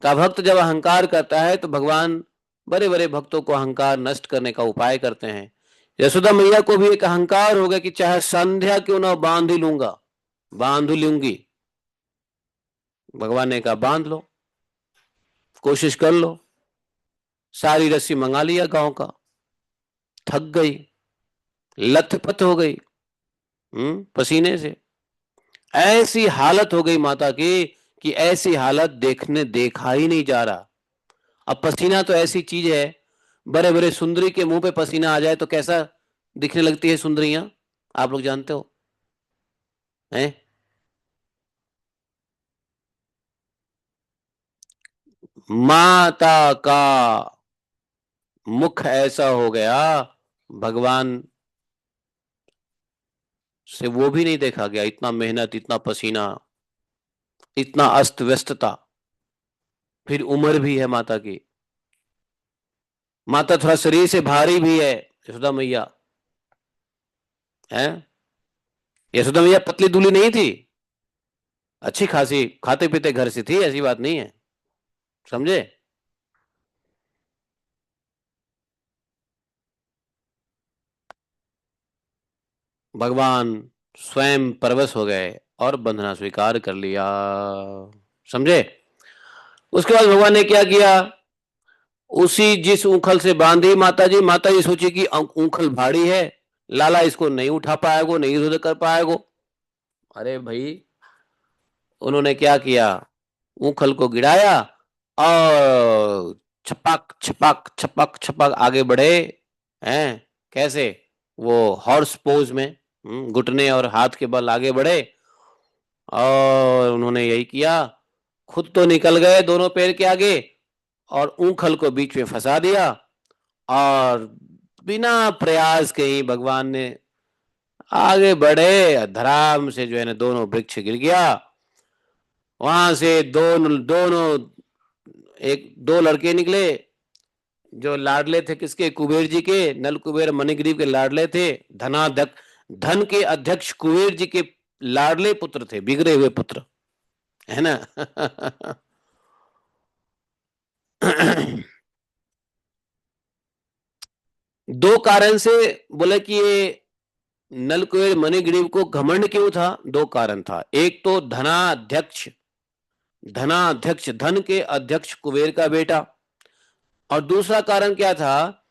का भक्त जब अहंकार करता है तो भगवान बड़े बड़े भक्तों को अहंकार नष्ट करने का उपाय करते हैं। यशोदा मैया को भी एक अहंकार हो गया कि चाहे संध्या क्यों ना बांध ही लूंगा, बांध लूंगी। भगवान ने कहा बांध लो, कोशिश कर लो। सारी रस्सी मंगा लिया गांव का, थक गई, लथपथ हो गई, पसीने से। ऐसी हालत हो गई माता की कि ऐसी हालत देखा ही नहीं जा रहा। अब पसीना तो ऐसी चीज है, बड़े बड़े सुंदरी के मुंह पे पसीना आ जाए तो कैसा दिखने लगती है सुंदरियां, आप लोग जानते हो हैं? माता का मुख ऐसा हो गया, भगवान से वो भी नहीं देखा गया, इतना मेहनत, इतना पसीना, इतना अस्त व्यस्तता, फिर उम्र भी है माता की। माता थोड़ा शरीर से भारी भी है, यशोदा मैया है। यशोदा मैया पतली दूली नहीं थी, अच्छी खासी खाते पीते घर से थी, ऐसी बात नहीं है, समझे? भगवान स्वयं परवश हो गए और बंधना स्वीकार कर लिया, समझे? उसके बाद भगवान ने क्या किया, उसी जिस ऊखल से बांधी माता जी सोची कि ऊखल भारी है, लाला इसको नहीं उठा पाएगो, नहीं इधर कर पाएगो। अरे भाई, उन्होंने क्या किया, ऊखल को गिराया और छपक छपक छपक छपक आगे बढ़े हैं। कैसे? वो हॉर्स पोज में, घुटने और हाथ के बल आगे बढ़े, और उन्होंने यही किया, खुद तो निकल गए दोनों पैर के आगे, और ऊखल को बीच में फंसा दिया, और बिना प्रयास के ही भगवान ने आगे बढ़े, धराम से जो है ना दोनों वृक्ष गिर गया। वहां से दोनों दोनों एक दो लड़के निकले, जो लाडले थे किसके, कुबेर जी के, नल कुबेर मणिग्रीव के लाडले थे, धनाध्यक्ष, धन के अध्यक्ष कुबेर जी के लाडले पुत्र थे, बिगड़े हुए पुत्र, है ना? दो कारण से बोले कि ये नलकुबेर मणिग्रीव को घमंड क्यों था, दो कारण था। एक तो धनाध्यक्ष, धनाध्यक्ष धन के अध्यक्ष कुबेर का बेटा, और दूसरा कारण क्या था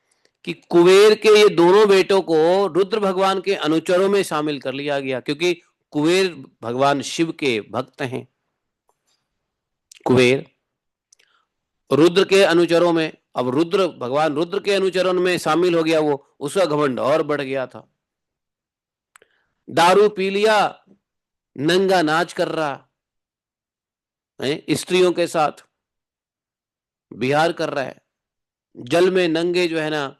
कि कुबेर के ये दोनों बेटों को रुद्र भगवान के अनुचरों में शामिल कर लिया गया, क्योंकि कुबेर भगवान शिव के भक्त हैं। कुबेर रुद्र के अनुचरों में, अब रुद्र भगवान रुद्र के अनुचरों में शामिल हो गया, वो उसका घमंड और बढ़ गया था। दारू पी लिया, नंगा नाच कर रहा है स्त्रियों के साथ, विहार कर रहा है, जल में नंगे जो है ना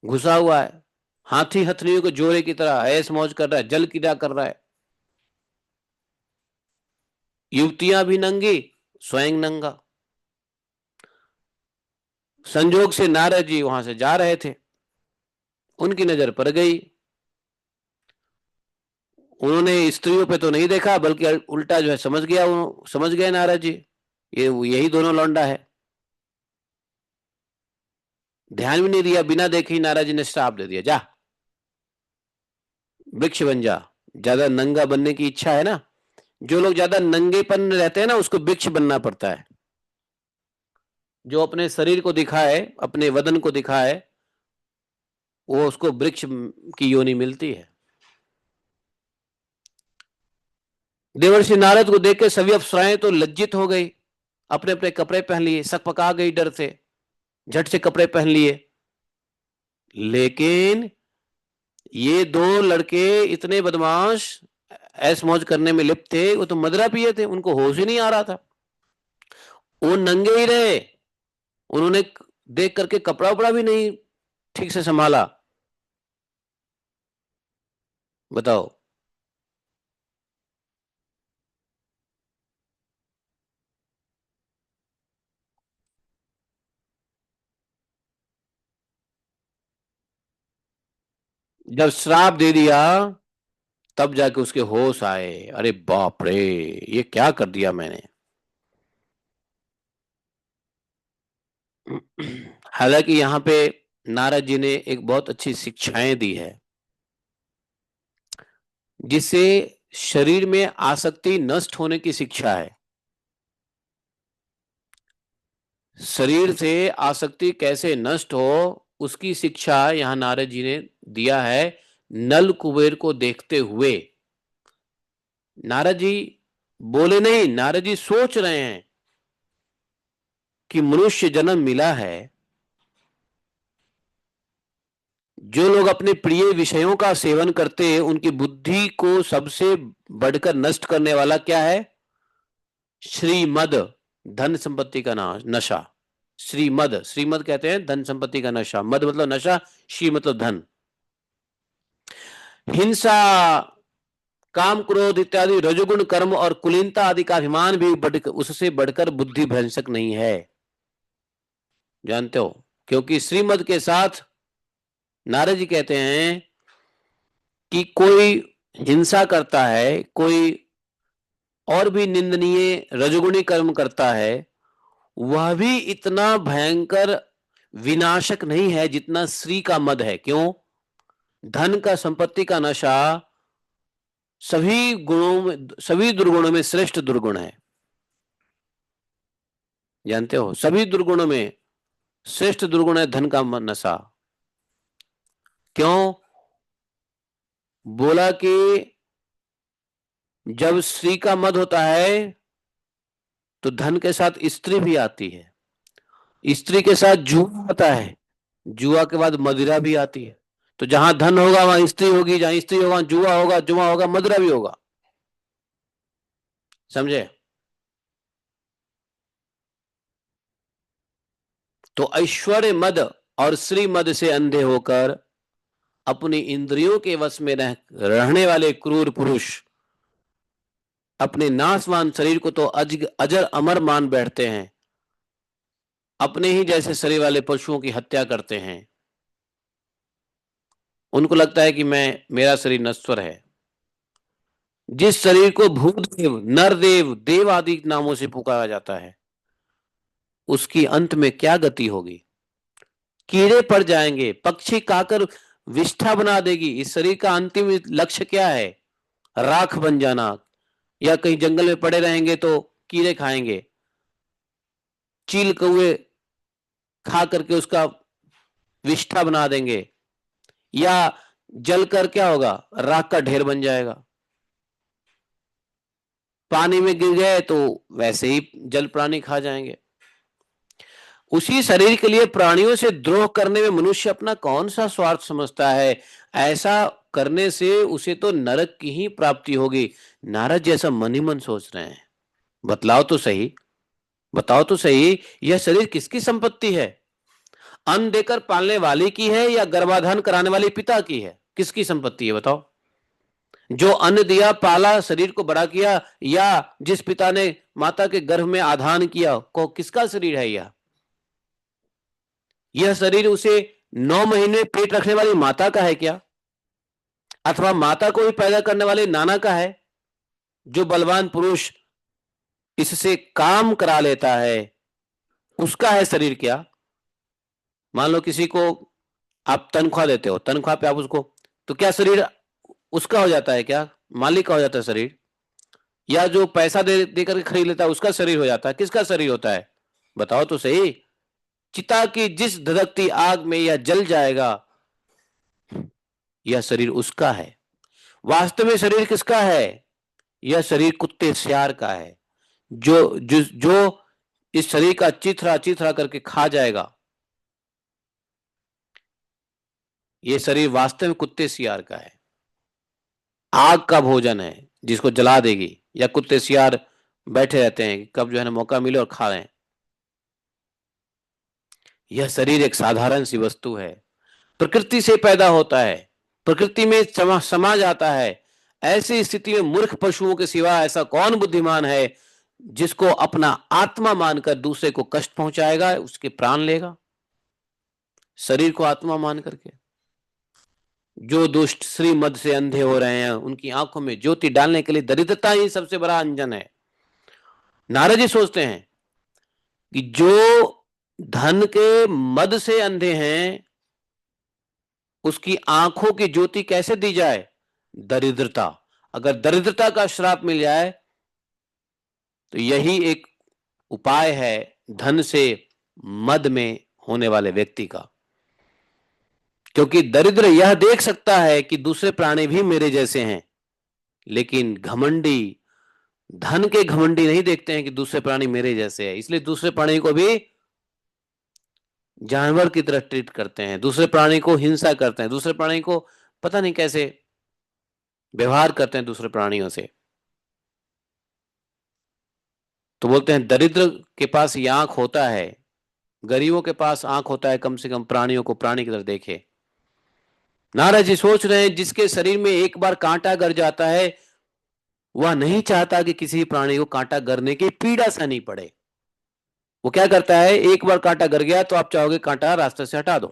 घुसा हुआ है, हाथी हथनियों को जोड़े की तरह ऐस मौज कर रहा है, जल क्रीड़ा कर रहा है, युवतियां भी नंगी, स्वयं नंगा। संजोग से नारद जी वहां से जा रहे थे, उनकी नजर पड़ गई। उन्होंने स्त्रियों पे तो नहीं देखा, बल्कि उल्टा जो है समझ गया, समझ गए नारद जी ये यही दोनों लौंडा है। ध्यान भी नहीं दिया, बिना देखे ही नारद जी ने श्राप दे दिया, जा वृक्ष बन जा। ज्यादा नंगा बनने की इच्छा है ना, जो लोग ज्यादा नंगेपन में रहते हैं ना, उसको वृक्ष बनना पड़ता है। जो अपने शरीर को दिखाए, अपने वदन को दिखाए, वो उसको वृक्ष की योनि मिलती है। देवर्षि नारद को देख के सभी अप्सराएं तो लज्जित हो गई, अपने अपने कपड़े पहन लिए, सक पका गई डर से, झट से कपड़े पहन लिए। लेकिन ये दो लड़के इतने बदमाश, ऐस मौज करने में लिप्त थे, वो तो मदरा पिए थे, उनको होश ही नहीं आ रहा था, वो नंगे ही रहे। उन्होंने देख करके कपड़ा उपड़ा भी नहीं ठीक से संभाला, बताओ। जब श्राप दे दिया, तब जाके उसके होश आए, अरे बाप रे, ये क्या कर दिया मैंने। हालांकि यहाँ पे नारद जी ने एक बहुत अच्छी शिक्षाएं दी है, जिससे शरीर में आसक्ति नष्ट होने की शिक्षा है। शरीर से आसक्ति कैसे नष्ट हो, उसकी शिक्षा यहाँ नारद जी ने दिया है, नल कुबेर को देखते हुए। नारद जी बोले नहीं, नारद जी सोच रहे हैं कि मनुष्य जन्म मिला है, जो लोग अपने प्रिय विषयों का सेवन करते हैं उनकी बुद्धि को सबसे बढ़कर नष्ट करने वाला क्या है? श्रीमद, धन संपत्ति का नशा। श्रीमद, श्रीमद कहते हैं धन संपत्ति का नशा। मद मतलब नशा, श्री मतलब धन। हिंसा, काम, क्रोध इत्यादि रजोगुण कर्म और कुलीनता आदि का अभिमान भी उससे बढ़कर बुद्धि भ्रंशक नहीं है, जानते हो? क्योंकि श्रीमद के साथ नारद जी कहते हैं कि कोई हिंसा करता है, कोई और भी निंदनीय रजोगुणी कर्म करता है, वह भी इतना भयंकर विनाशक नहीं है जितना श्री का मद है। क्यों? धन का, संपत्ति का नशा सभी गुणों में, सभी दुर्गुणों में श्रेष्ठ दुर्गुण है, जानते हो? सभी दुर्गुणों में श्रेष्ठ दुर्गुण है धन का नशा। क्यों? बोला कि जब स्त्री का मद होता है तो धन के साथ स्त्री भी आती है, स्त्री के साथ जुआ आता है, जुआ के बाद मदिरा भी आती है। तो जहां धन होगा वहां स्त्री होगी, जहां स्त्री होगा वहां जुआ होगा, जुआ होगा मदिरा भी होगा, समझे? तो ऐश्वर्य मद और श्री मद से अंधे होकर अपनी इंद्रियों के वश में रहने वाले क्रूर पुरुष अपने नाशवान शरीर को तो अजर अमर मान बैठते हैं, अपने ही जैसे शरीर वाले पशुओं की हत्या करते हैं। उनको लगता है कि मेरा शरीर नश्वर है। जिस शरीर को भूतदेव, नरदेव, देव आदि नामों से पुकारा जाता है, उसकी अंत में क्या गति होगी? कीड़े पड़ जाएंगे, पक्षी खाकर विष्ठा बना देगी। इस शरीर का अंतिम लक्ष्य क्या है? राख बन जाना, या कहीं जंगल में पड़े रहेंगे तो कीड़े खाएंगे, चील कौए खा करके उसका विष्ठा बना देंगे, या जलकर क्या होगा? राख का ढेर बन जाएगा। पानी में गिर गए तो वैसे ही जल प्राणी खा जाएंगे। उसी शरीर के लिए प्राणियों से द्रोह करने में मनुष्य अपना कौन सा स्वार्थ समझता है? ऐसा करने से उसे तो नरक की ही प्राप्ति होगी। नारद जैसा मन ही मन सोच रहे हैं। बतलाओ तो सही, बताओ तो सही, यह शरीर किसकी संपत्ति है? अन्न देकर पालने वाले की है या गर्भाधान कराने वाले पिता की है? किसकी संपत्ति है बताओ? जो अन्न दिया, पाला, शरीर को बड़ा किया, या जिस पिता ने माता के गर्भ में आधान किया, को किसका शरीर है यह शरीर उसे 9 महीने पेट रखने वाली माता का है क्या? अथवा माता को भी पैदा करने वाले नाना का है? जो बलवान पुरुष इससे काम करा लेता है उसका है शरीर क्या? मान लो किसी को आप तनख्वाह देते हो, तनख्वाह पे आप उसको, तो क्या शरीर उसका हो जाता है क्या? मालिक का हो जाता है शरीर? या जो पैसा दे करके खरीद लेता है उसका शरीर हो जाता है? किसका शरीर होता है? बताओ तो सही। चिता की जिस धधकती आग में यह जल जाएगा, यह शरीर उसका है। वास्तव में शरीर किसका है? यह शरीर कुत्ते सियार का है, जो इस शरीर का चिथरा चिथरा करके खा जाएगा। यह शरीर वास्तव में कुत्ते सियार का है, आग का भोजन है जिसको जला देगी, या कुत्ते सियार बैठे रहते हैं कब जो है ना मौका मिले और खा लें। यह शरीर एक साधारण सी वस्तु है, प्रकृति से पैदा होता है, प्रकृति में समा जाता है। ऐसी स्थिति में मूर्ख पशुओं के सिवा ऐसा कौन बुद्धिमान है जिसको अपना आत्मा मानकर दूसरे को कष्ट पहुंचाएगा, उसके प्राण लेगा? शरीर को आत्मा मान करके जो दुष्ट श्री मद से अंधे हो रहे हैं, उनकी आंखों में ज्योति डालने के लिए दरिद्रता ही सबसे बड़ा अंजन है। नारद जी सोचते हैं कि जो धन के मद से अंधे हैं उसकी आंखों की ज्योति कैसे दी जाए? दरिद्रता। अगर दरिद्रता का श्राप मिल जाए तो यही एक उपाय है धन से मद में होने वाले व्यक्ति का। क्योंकि दरिद्र यह देख सकता है कि दूसरे प्राणी भी मेरे जैसे हैं, लेकिन धन के घमंडी नहीं देखते हैं कि दूसरे प्राणी मेरे जैसे हैं, इसलिए दूसरे प्राणी को भी जानवर की तरह ट्रीट करते हैं, दूसरे प्राणी को हिंसा करते हैं, दूसरे प्राणी को पता नहीं कैसे व्यवहार करते हैं दूसरे प्राणियों से। तो बोलते हैं दरिद्र के पास ये आंख होता है, गरीबों के पास आंख होता है, कम से कम प्राणियों को प्राणी की तरह देखे। नारद जी सोच रहे हैं जिसके शरीर में एक बार कांटा गर जाता है वह नहीं चाहता कि किसी प्राणी को कांटा गरने की पीड़ा सहनी पड़े। वो क्या करता है, एक बार कांटा गर गया तो आप चाहोगे कांटा रास्ते से हटा दो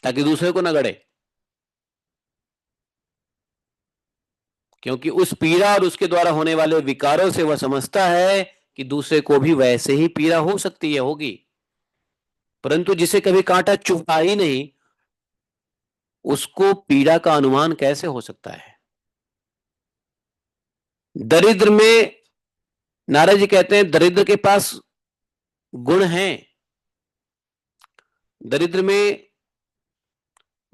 ताकि दूसरे को न गड़े, क्योंकि उस पीड़ा और उसके द्वारा होने वाले विकारों से वह समझता है कि दूसरे को भी वैसे ही पीड़ा हो सकती है, होगी। परंतु जिसे कभी कांटा चुभा ही नहीं, उसको पीड़ा का अनुमान कैसे हो सकता है। दरिद्र में, नारद जी कहते हैं दरिद्र के पास गुण हैं। दरिद्र में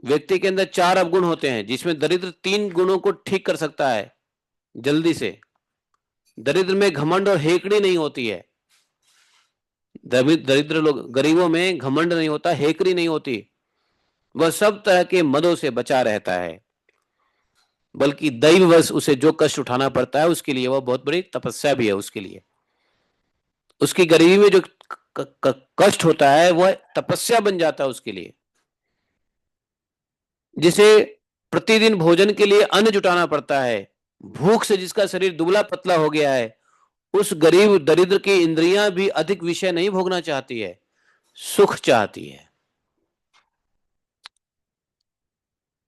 व्यक्ति के अंदर 4 अवगुण होते हैं, जिसमें दरिद्र 3 गुणों को ठीक कर सकता है जल्दी से। दरिद्र में घमंड और हेकड़ी नहीं होती है। दरिद्र लोग, गरीबों में घमंड नहीं होता, हेकड़ी नहीं होती। वह सब तरह के मदों से बचा रहता है, बल्कि दैववश उसे जो कष्ट उठाना पड़ता है उसके लिए वह बहुत बड़ी तपस्या भी है उसके लिए। उसकी गरीबी में जो कष्ट होता है वह तपस्या बन जाता है उसके लिए। जिसे प्रतिदिन भोजन के लिए अन्न जुटाना पड़ता है, भूख से जिसका शरीर दुबला पतला हो गया है, उस गरीब दरिद्र की इंद्रियां भी अधिक विषय नहीं भोगना चाहती है, सुख चाहती है।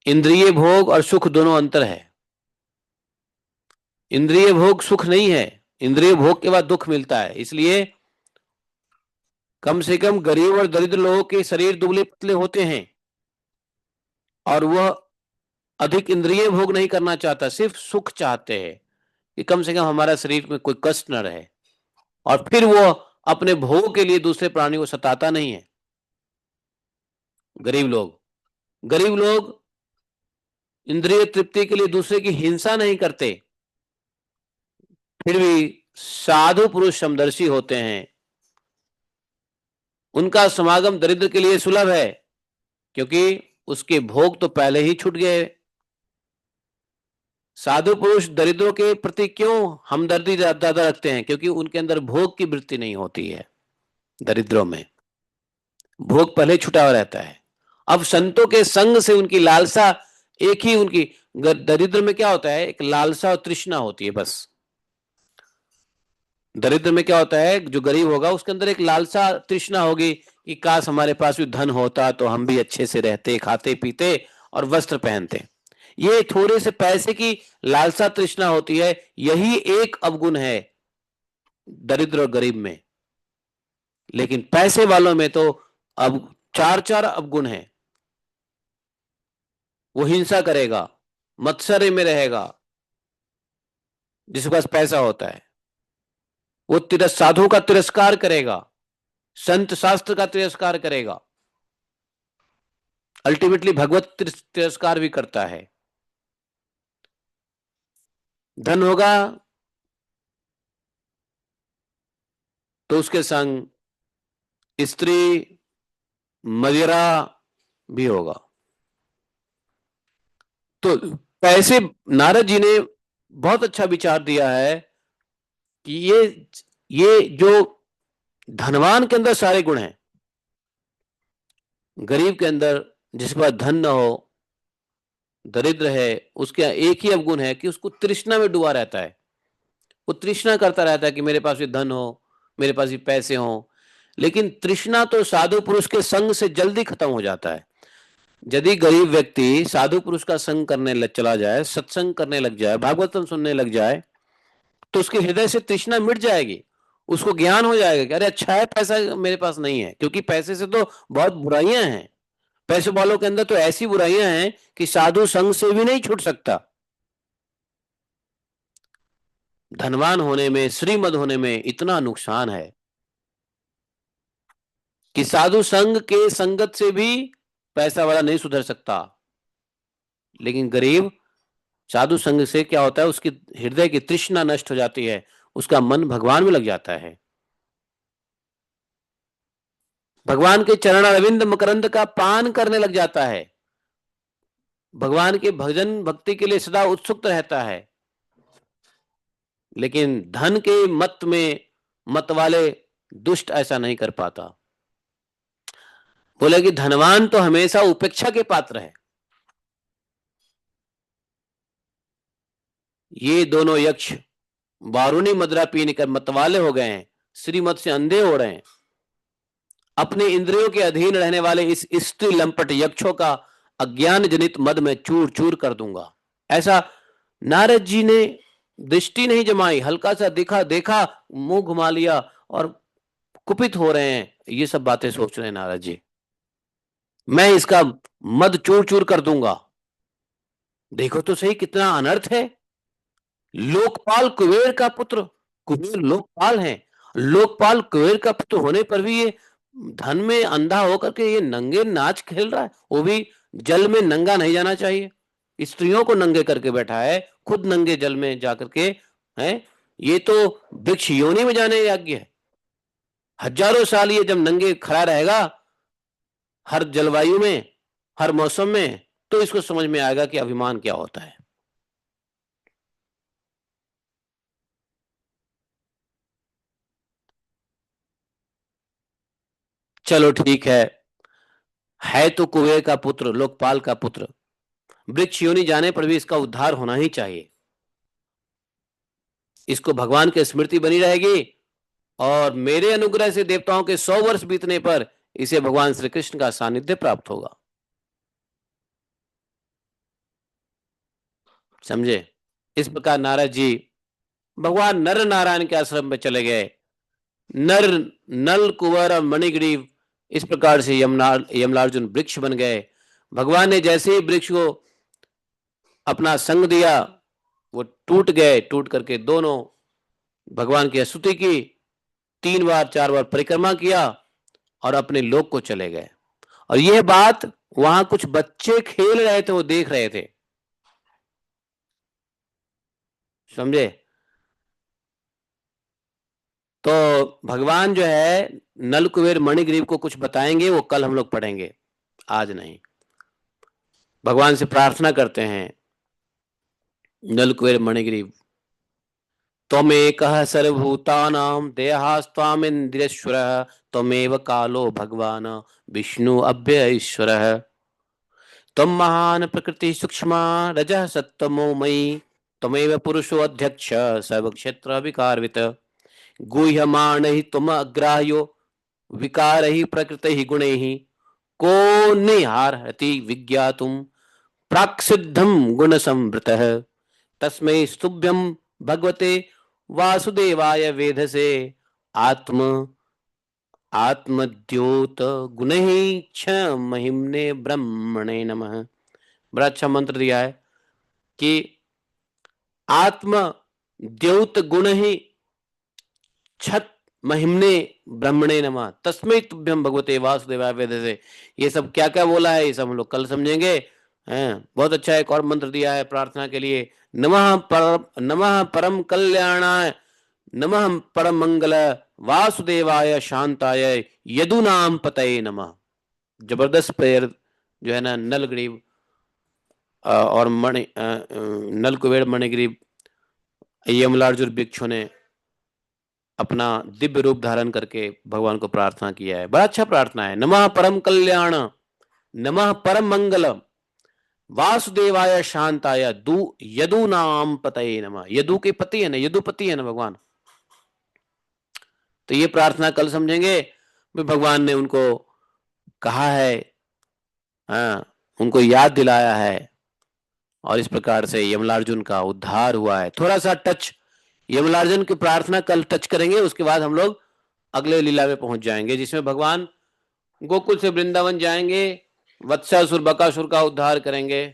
इंद्रिय भोग और सुख दोनों अंतर है। इंद्रिय भोग सुख नहीं है, इंद्रिय भोग के बाद दुख मिलता है। इसलिए कम से कम गरीब और दरिद्र लोगों के शरीर दुबले पतले होते हैं और वह अधिक इंद्रिय भोग नहीं करना चाहता, सिर्फ सुख चाहते हैं कि कम से कम हमारा शरीर में कोई कष्ट न रहे। और फिर वो अपने भोग के लिए दूसरे प्राणी को सताता नहीं है। गरीब लोग इंद्रिय तृप्ति के लिए दूसरे की हिंसा नहीं करते, फिर भी साधु पुरुष समदर्शी होते हैं। उनका समागम दरिद्र के लिए सुलभ है, क्योंकि उसके भोग तो पहले ही छूट गए। साधु पुरुष दरिद्रों के प्रति क्यों हमदर्दी ज्यादा रखते हैं, क्योंकि उनके अंदर भोग की वृत्ति नहीं होती है। दरिद्रों में भोग पहले छुटा हुआ रहता है। अब संतों के संग से उनकी लालसा एक ही उनकी, दरिद्र में क्या होता है, एक लालसा और तृष्णा होती है बस। दरिद्र में क्या होता है, जो गरीब होगा उसके अंदर एक लालसा तृष्णा होगी कि काश हमारे पास भी धन होता तो हम भी अच्छे से रहते, खाते पीते और वस्त्र पहनते। ये थोड़े से पैसे की लालसा तृष्णा होती है, यही एक अवगुण है दरिद्र और गरीब में। लेकिन पैसे वालों में तो अब 4 अवगुण है। वो हिंसा करेगा, मत्सर्य में रहेगा जिसके पास पैसा होता है। वो साधु का तिरस्कार करेगा, संत शास्त्र का तिरस्कार करेगा, अल्टीमेटली भगवत तिरस्कार भी करता है। धन होगा तो उसके संग स्त्री मदिरा भी होगा। तो पैसे, नारद जी ने बहुत अच्छा विचार दिया है कि ये जो धनवान के अंदर सारे गुण हैं, गरीब के अंदर जिसके पास धन न हो, दरिद्र है, उसके एक ही अवगुण है कि उसको तृष्णा में डूबा रहता है। वो तृष्णा करता रहता है कि मेरे पास भी धन हो, मेरे पास भी पैसे हो। लेकिन तृष्णा तो साधु पुरुष के संग से जल्दी खत्म हो जाता है। यदि गरीब व्यक्ति साधु पुरुष का संग करने चला जाए, सत्संग करने लग जाए, भागवतम सुनने लग जाए, तो उसके हृदय से तृष्णा मिट जाएगी। उसको ज्ञान हो जाएगा कि अरे अच्छा है पैसा मेरे पास नहीं है, क्योंकि पैसे से तो बहुत बुराइयां हैं। पैसे वालों के अंदर तो ऐसी बुराइयां हैं कि साधु संग से भी नहीं छूट सकता। धनवान होने में, श्रीमद होने में इतना नुकसान है कि साधु संघ के संगत से भी पैसा वाला नहीं सुधर सकता। लेकिन गरीब साधु संघ से क्या होता है, उसकी हृदय की तृष्णा नष्ट हो जाती है, उसका मन भगवान में लग जाता है। भगवान के चरण अरविंद मकरंद का पान करने लग जाता है, भगवान के भजन भक्ति के लिए सदा उत्सुक रहता है। लेकिन धन के मत में मत वाले दुष्ट ऐसा नहीं कर पाता। बोले कि धनवान तो हमेशा उपेक्षा के पात्र है। ये दोनों यक्ष बारूनी मदिरा पीने कर मतवाले हो गए हैं, श्रीमत से अंधे हो रहे हैं। अपने इंद्रियों के अधीन रहने वाले इस स्त्री लंपट यक्षों का अज्ञान जनित मद में चूर चूर कर दूंगा। ऐसा नारद जी ने दृष्टि नहीं जमाई, हल्का सा देखा देखा, मुंह घुमा लिया और कुपित हो रहे हैं। ये सब बातें सोच रहे हैं नारद जी, मैं इसका मद चूर चूर कर दूंगा। देखो तो सही कितना अनर्थ है। लोकपाल कुबेर का पुत्र, कुबेर लोकपाल है, लोकपाल कुबेर का पुत्र होने पर भी ये धन में अंधा होकर के ये नंगे नाच खेल रहा है। वो भी जल में नंगा नहीं जाना चाहिए, स्त्रियों को नंगे करके बैठा है, खुद नंगे जल में जाकर के है। ये तो वृक्ष योनि में जाने योग्य है। हजारों साल ये जब नंगे खड़ा रहेगा हर जलवायु में, हर मौसम में, तो इसको समझ में आएगा कि अभिमान क्या होता है। चलो ठीक है तो कुबेर का पुत्र, लोकपाल का पुत्र, वृक्ष योनि जाने पर भी इसका उद्धार होना ही चाहिए। इसको भगवान की स्मृति बनी रहेगी और मेरे अनुग्रह से देवताओं के 100 वर्ष बीतने पर इसे भगवान श्री कृष्ण का सानिध्य प्राप्त होगा। समझे? इस प्रकार नारद जी भगवान नर नारायण के आश्रम में चले गए। नर नल कुंवर और मणिग्रीव इस प्रकार से यमलार्जुन वृक्ष बन गए। भगवान ने जैसे ही वृक्ष को अपना संग दिया वो टूट गए, टूट करके दोनों भगवान की स्तुति की, 3 बार 4 बार परिक्रमा किया और अपने लोक को चले गए। और यह बात वहां कुछ बच्चे खेल रहे थे, वो देख रहे थे। समझे? तो भगवान जो है नल कुबेर मणिग्रीव को कुछ बताएंगे, वो कल हम लोग पढ़ेंगे, आज नहीं। भगवान से प्रार्थना करते हैं नल कुबेर मणिग्रीव, त्वमेकः सर्वभूतानां देहास्त्वामिन्द्रियश्वरः त्वमेव कालो भगवान विष्णु अव्ययईश्वरः त्वं महान् प्रकृति सूक्ष्मा रजः सत्तमो मयि त्वमेव पुरुषो अध्यक्ष सर्वक्षेत्र विकारवित गुह्यमाणहि त्वम् अग्राह्यो विकारहि प्रकृतिः गुणैः को निहारति विज्ञातुं प्राक्सिद्धं गुणसंवृतः तस्मै स्तुभ्यं भगवते वासुदेवाय वेधसे आत्म आत्मद्योत गुणैः छ महिम्ने ब्रह्मणे नमः। बड़ा अच्छा मंत्र दिया है कि आत्म द्योत गुण ही छत महिम्ने ब्रह्मणे नमः तस्मै तुभ्यम भगवते वासुदेवाय वेधसे। ये सब क्या क्या बोला है ये सब हम लोग कल समझेंगे। हैं, बहुत अच्छा एक और मंत्र दिया है प्रार्थना के लिए, नमः परम कल्याणाय नमः परम मंगल वासुदेवाय शांताय यदुनाम पतये नमः। जबरदस्त प्रेयर जो है ना नलग्रीव और नल कुबेर मणिग्रीव यमलार्जुन भिक्षु ने अपना दिव्य रूप धारण करके भगवान को प्रार्थना किया है। बड़ा अच्छा प्रार्थना है। नमः परम कल्याण नमः परम मंगल वासुदेवाय शांताय यदु नाम पतये नमः। यदु के पति है ना, यदुपति है ना भगवान। तो ये प्रार्थना कल समझेंगे। भगवान ने उनको कहा है, हाँ, उनको याद दिलाया है और इस प्रकार से यमलार्जुन का उद्धार हुआ है। थोड़ा सा टच यमलार्जुन की प्रार्थना कल टच करेंगे, उसके बाद हम लोग अगले लीला में पहुंच जाएंगे जिसमें भगवान गोकुल से वृंदावन जाएंगे, वत्सासुर बकासुर का उद्धार करेंगे,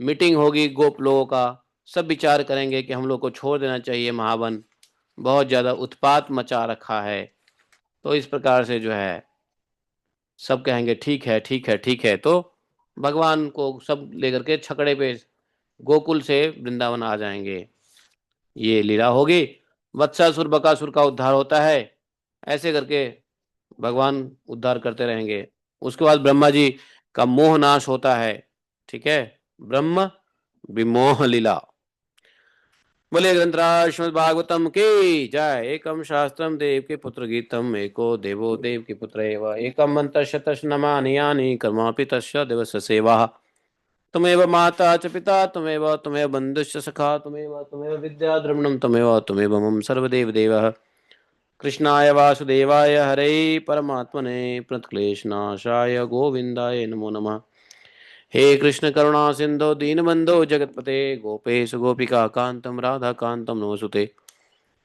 मीटिंग होगी गोप लोगों का, सब विचार करेंगे कि हम लोग को छोड़ देना चाहिए महावन, बहुत ज्यादा उत्पात मचा रखा है। तो इस प्रकार से जो है सब कहेंगे ठीक है ठीक है ठीक है, तो भगवान को सब लेकर के छकड़े पे गोकुल से वृंदावन आ जाएंगे। ये लीला होगी, वत्सासुर बकासुर का उद्धार होता है। ऐसे करके भगवान उद्धार करते रहेंगे। उसके बाद ब्रह्मा जी का मोह नाश होता है। ठीक है। ब्रह्म विमोह लीला। बोले ग्रंथराज श्रीमद् भागवतम की जय। एकम शास्त्रम देव के पुत्र गीतम एको देवो देव के पुत्र एव एकम मंत्र शतश नमानि यानि कर्मापि तस्य दिवस सेवा। त्वमेव माता च पिता त्वमेव बन्धुश्च सखा त्वमेव विद्या द्रविणं त्वमेव मम सर्वदेव देवः। कृष्णाय वासुदेवाय हरे परमात्मने प्रणतक्लेशनाशाय गोविन्दाय नमो नमः। हे कृष्ण करुणा सिंधु दीनबंधो जगतपते गोपेश गोपिका कांतम राधा कांतम नमोस्तुते।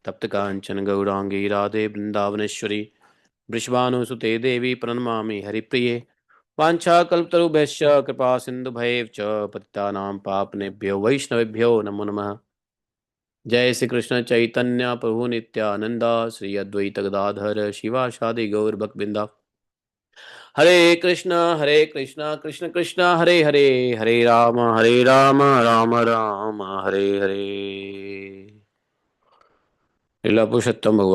तप्त कांचन गौरांगी राधे वृंदावनेश्वरी वृषभानुसुते देवी प्रणमामि हरिप्रिये। वाञ्छाकल्पतरुभ्यश्च कृपा सिन्धुभैव च पतितानां पापनेभ्यो वैष्णवेभ्यो नमो नमः। जय श्री कृष्ण चैतन्य प्रभु नित्यानंद श्री अद्वैत गदाधर शिवासादि गौर भक्तबिंदा। हरे कृष्ण कृष्ण कृष्ण हरे हरे हरे राम राम राम हरे हरे। लीला पुरुषोत्तम भगवान